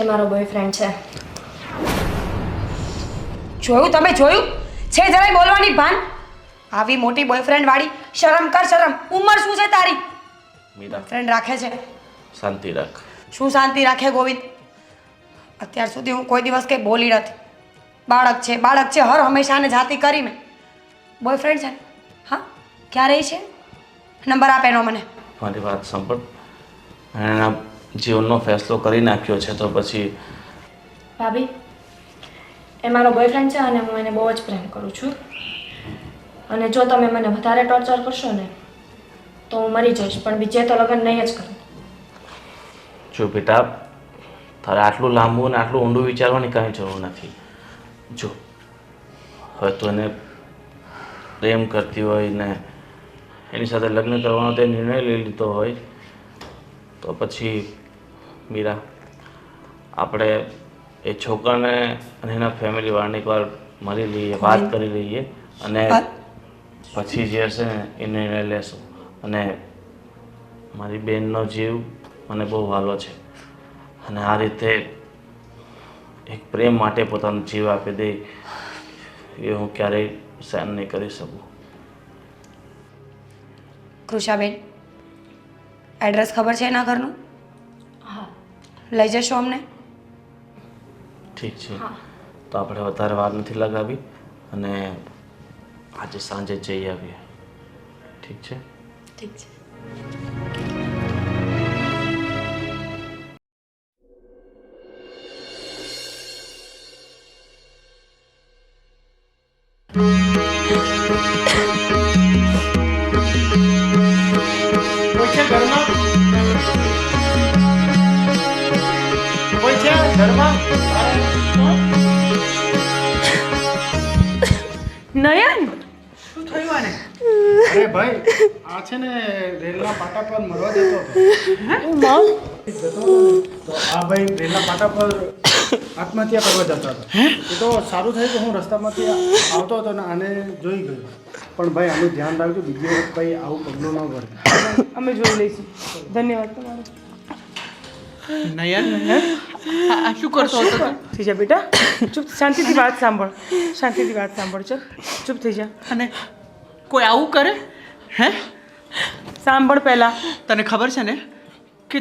એ મારો બોયફ્રેન્ડ છે. જોયું તમે? જોયું છે જરાય બોલવાની ભાન? આવી મોટી બોયફ્રેન્ડ વાળી, શરમ કર શરમ. ઉંમર શું છે તારી? મીરા, ફ્રેન્ડ રાખે છે. શાંતિ રાખ. શું શાંતિ રાખે ગોવિંદ? અત્યાર સુધી હું કોઈ દિવસ કંઈ બોલી નથી. બાળક છે હર હંમેશાને જાતિ કરી મેં. બોયફ્રેન્ડ છે ને? હા, ક્યારે છે? નંબર આપે એનો મને. મારી વાત સાંભળ, એના જીવનનો ફેસલો કરી નાખ્યો છે તો પછી ભાભી, એ મારો બોયફ્રેન્ડ છે અને હું એને બહુ જ પ્રેમ કરું છું. અને જો તમે મને વધારે ટોર્ચર કરશો ને તો હું મરી જઈશ, પણ બીજે તો લગ્ન નહીં જ કરું. જો બેટા, તારે આટલું લાંબુ અને આટલું ઊંડું વિચારવાની કાંઈ જરૂર નથી. જો હવે તું એને પ્રેમ કરતી હોય ને એની સાથે લગ્ન કરવાનો તે નિર્ણય લઈ લીધો હોય તો પછી મીરા, આપણે એ છોકરાને અને એના ફેમિલીવાળાને એકવાર મળી લઈએ, વાત કરી લઈએ અને પછી જે હશે ને એ નિર્ણય લેશું. અને મારી બહેનનો જીવ મને બહુ વાલો છે અને આ રીતે એક પ્રેમ માટે પોતાનો જીવ આપી દે એ હું ક્યારેય સહન નહીં કરી શકું. કૃષાબેન, એડ્રેસ ખબર છે એના ઘરનું? હા. લઈ જશો અમને? ઠીક છે, તો આપણે વધારે વાર નથી લગાવી અને આજે સાંજે જઈ આવીએ. ઠીક છે? ઠીક છે. કોઈ છે ઘરમાં? કોઈ છે ઘરમાં? નયન, શું થયું આને? અરે ભાઈ, આ છે ને રેલના પાટા પર મરવા જતો હતો. તો આ ભાઈ રેલના પાટા પર આત્મહત્યા કરવા જતો હતો. એ તો સારું થયું કે હું રસ્તામાંથી આવતો હતો ને આને જોઈ ગયો. પણ ભાઈ આનું ધ્યાન રાખજો, બીજી વખત ભાઈ આવું પગલું ન ભરે. અમે જોઈ લઈશું. ધન્યવાદ તમારો. નયન, આ શું કરતો હતો? થઈ જા બેટા, ચૂપ, શાંતિથી વાત સાંભળ. શાંતિથી વાત સાંભળ. ચલ, ચૂપ થઈ જા. અને કોઈ આવું કરે? હે? સાંભળ પહેલા. તને ખબર છે ને કે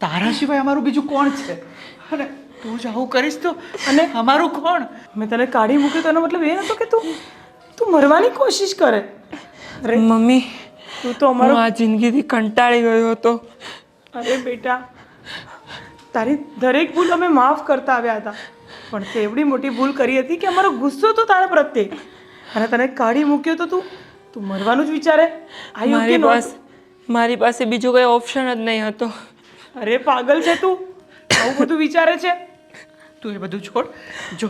તારા સિવાય અમારું બીજું કોણ છે? અને તું જ આવું કરીશ તો અને અમારું કોણ? મેં તને કાઢી મૂક્યો તો એનો મતલબ એ નતો કે તું મરવાની કોશિશ કરે. અરે મમ્મી, તું તો હું અમારો. આ જિંદગીથી કંટાળી ગયો હતો. અરે બેટા, તારી દરેક ભૂલ અમે માફ કરતા આવ્યા હતા, પણ તે એવડી મોટી ભૂલ કરી હતી કે અમારો ગુસ્સો તો તારા પ્રત્યે, અને તને કાઢી મૂક્યો તો તું મરવાનું જ વિચારે. આ યોગ્ય નહોતું. મારી પાસે બીજો કોઈ ઓપ્શન જ નહીં હતો. અરે પાગલ છે તું, આવું બધું વિચારે છે? તું એ બધું છોડ. જો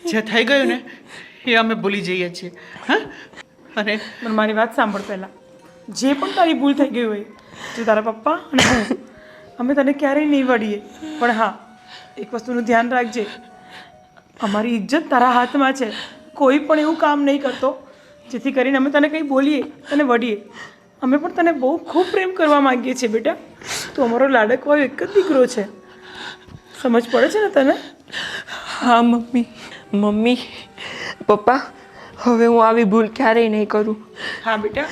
જે થઈ ગયું ને એ અમે ભૂલી જઈએ છીએ. હા, અને પણ મારી વાત સાંભળ પહેલાં. જે પણ તારી ભૂલ થઈ ગઈ હોય, જો તારા પપ્પા અને હું, અમે તને ક્યારેય નહીં વળીએ. પણ હા, એક વસ્તુનું ધ્યાન રાખજે, અમારી ઇજ્જત તારા હાથમાં છે. કોઈ પણ એવું કામ નહીં કરતો જેથી કરીને અમે તને કંઈ બોલીએ, તને વળીએ. અમે પણ તને બહુ ખૂબ પ્રેમ કરવા માંગીએ છીએ બેટા. તું અમારો લાડકવાયો એક જ દીકરો છે. સમજ પડે છે ને તને? હા મમ્મી. મમ્મી, પપ્પા, હવે હું આવી ભૂલ ક્યારેય નહીં કરું. હા બેટા,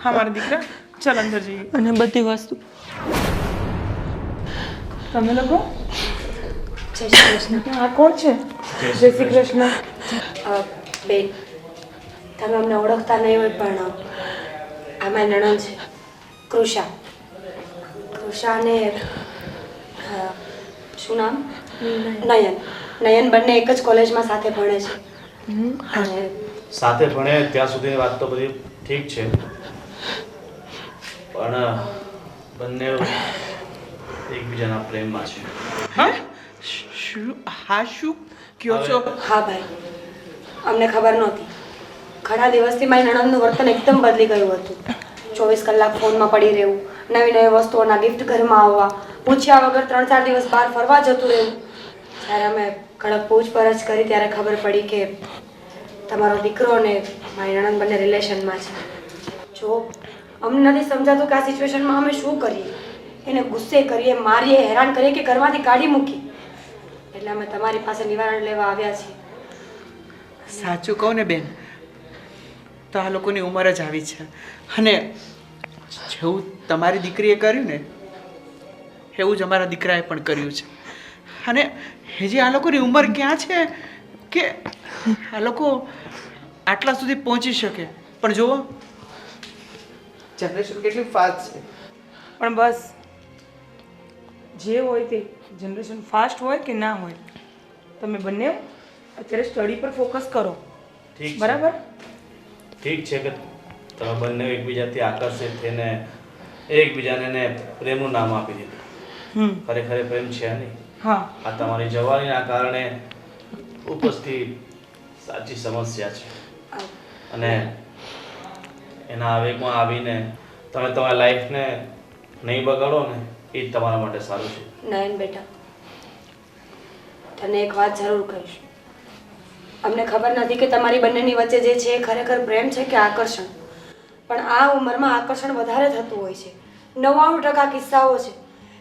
હા મારા દીકરા, ચાલ અંદર જઈએ. અને બધી વસ્તુ તમે લોકો જય શ્રી કૃષ્ણ. આ કોણ છે? જય શ્રી કૃષ્ણ. બેન, તમે અમને ઓળખતા નહીં હોય પણ આ મારી નણંદ છે, કૃષા. કૃષાને શું નામ? નયન. નયન બંને એક જ કોલેજમાં સાથે ભણે છે. અને સાથે ભણે ત્યાં સુધીની વાત તો બધી ઠીક છે, પણ બંને એકબીજાના પ્રેમમાં છે. હા શું કયો છો? હા ભાઈ, અમને ખબર નહોતી. ઘણા દિવસથી મારી નણંદનું વર્તન એકદમ બદલી ગયું હતું. 24 કલાક ફોનમાં પડી રહેવું, નવી નવી વસ્તુઓના ગિફ્ટ ઘરમાં આવવા, પૂછ્યા વગર 3-4 દિવસ બહાર ફરવા જતું રહેવું. જ્યારે અમે કડક પૂછપરછ કરી ત્યારે ખબર પડી કે તમારો દીકરો અને મારી નણંદ બંને રિલેશનમાં છે. જો અમને નથી સમજાતું કે આ સિચ્યુએશનમાં અમે શું કરીએ. એને ગુસ્સે કરીએ, મારીએ, હેરાન કરીએ કે ઘરમાંથી કાઢી મૂકીએ. એટલે અમે તમારી પાસે નિવારણ લેવા આવ્યા છીએ. સાચું કહું ને બેન, તો આ લોકોની ઉંમર જ આવી છે, અને જેવું તમારી દીકરીએ કર્યું ને એવું જ અમારા દીકરાએ પણ કર્યું છે. અને હજી આ લોકોની ઉંમર ક્યાં છે કે આ લોકો આટલા સુધી પહોંચી શકે? પણ જુઓ જનરેશન કેટલી ફાસ્ટ છે. પણ બસ જે હોય તે, જનરેશન ફાસ્ટ હોય કે ના હોય, તમે બંને અત્યારે સ્ટડી પર ફોકસ કરો. ઠીક છે. બરાબર? ઠીક છે કે તમે બંને એકબીજાથી આકર્ષિત થઈને એકબીજાને પ્રેમનું નામ આપી દીધું. ખરેખર એ પ્રેમ છે નહીં. હા, આ તમારી જવાનીના કારણે ઉપજતી સાચી સમસ્યા છે, અને એના આવેગમાં આવીને તમે તમારી લાઈફને નહીં બગાડો ને એ જ તમારા માટે સારું છે. નયન બેટા, તને એક વાત જરૂર કહીશ. અમને ખબર નથી કે તમારી બંનેની વચ્ચે જે છે એ ખરેખર પ્રેમ છે કે આકર્ષણ. પણ આ ઉંમરમાં આકર્ષણ વધારે થતું હોય છે. 99% કિસ્સાઓ છે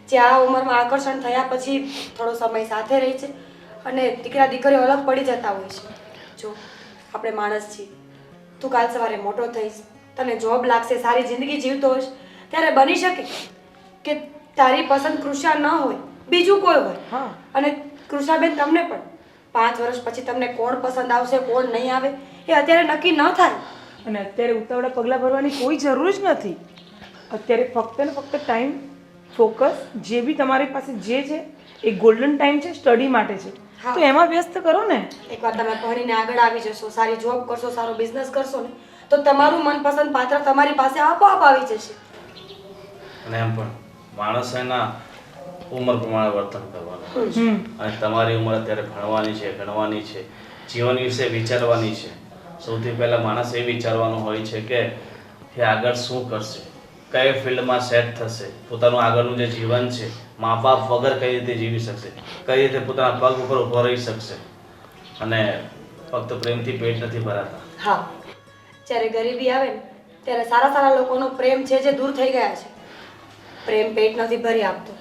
જે આ ઉંમરમાં આકર્ષણ થયા પછી થોડો સમય સાથે રહે છે અને દીકરા દીકરીઓ અલગ પડી જતા હોય છે. જો આપણે માણસ છીએ, તું કાલ સવારે મોટો થઈશ, તને જોબ લાગશે, સારી જિંદગી જીવતો હોઈશ, ત્યારે બની શકે કે તારી પસંદ કૃષા ન હોય, બીજું કોઈ હોય. હા. અને કૃષાબેન, તમને પણ 5 વર્ષ પછી તમને કોણ પસંદ આવશે, કોણ નહીં આવે, એ અત્યારે નક્કી ન થાય. અને અત્યારે ઉતાવળા પગલાં ભરવાની કોઈ જરૂર જ નથી. અત્યારે ફક્ત ને ફક્ત ટાઈમ, ફોકસ, જે બી તમારી પાસે જે છે એ ગોલ્ડન ટાઈમ છે, સ્ટડી માટે છે. હા. તો એમાં વ્યસ્ત કરો ને. એકવાર તમે ભણીને આગળ આવી જશો, સારી જોબ કરશો, સારો બિઝનેસ કરશો ને, તો તમારું મનપસંદ પાત્ર તમારી પાસે આપોઆપ આવી જશે. અને એમ પણ માણસ એના ઉંમર પ્રમાણે વર્તન કરવાનું, અને તમારી ઉંમર અત્યારે ભણવાની છે, ગણવાની છે, જીવન વિશે વિચારવાની છે. સૌથી પહેલાં માણસ એ વિચારવાનું હોય છે કે એ આગળ શું કરશે, કઈ ફિલ્ડમાં સેટ થશે, પોતાનું આગળનું જે જીવન છે મા બાપ વગર કઈ રીતે જીવી શકશે, કઈ રીતે પોતાના પગ ઉપર ઊભો રહી શકશે. અને ફક્ત પ્રેમથી પેટ નથી ભરાતા. હા, જ્યારે ગરીબી આવે ને ત્યારે સારા સારા લોકોનો પ્રેમ છે જે દૂર થઈ ગયા છે. પ્રેમ પેટ નથી ભરી આપતો.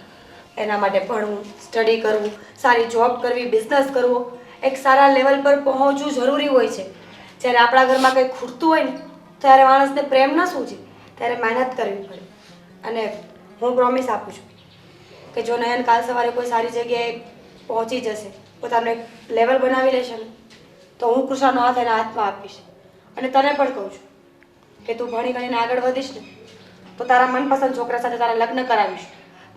એના માટે ભણવું, સ્ટડી કરવું, સારી જોબ કરવી, બિઝનેસ કરવો, એક સારા લેવલ પર પહોંચવું જરૂરી હોય છે. જ્યારે આપણા ઘરમાં કંઈ ખૂટતું હોય ને ત્યારે માણસને પ્રેમ ન સૂઝે, ત્યારે મહેનત કરવી પડે. અને હું પ્રોમિસ આપું છું કે જો નયન કાલ સવારે કોઈ સારી જગ્યાએ પહોંચી જશે, પોતાનું એક લેવલ બનાવી લેશે ને, તો હું કૃષાનો હાથ એના હાથમાં આપીશ. અને તને પણ કહું છું કે તું ભણી ગણીને આગળ વધીશ ને તો તારા મનપસંદ છોકરા સાથે તારા લગ્ન કરાવીશ.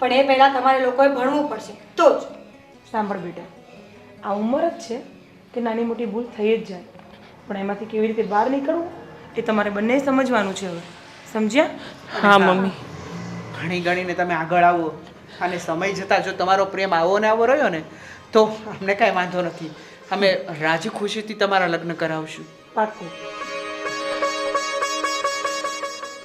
પણ એ પહેલાં તમારે લોકોએ ભણવું પડશે તો જ. સાંભળ બેટા, આ ઉંમર જ છે કે નાની મોટી ભૂલ થઈ જ જાય, પણ એમાંથી કેવી રીતે બહાર નીકળવું એ તમારે બંને સમજવાનું છે. હવે સમજ્યા? હા મમ્મી. ભણી ગણીને તમે આગળ આવો અને સમય જતાં જો તમારો પ્રેમ આવો ને આવો રહ્યો ને તો અમને કાંઈ વાંધો નથી. અમે રાજી ખુશીથી તમારા લગ્ન કરાવશું. પાક્કું.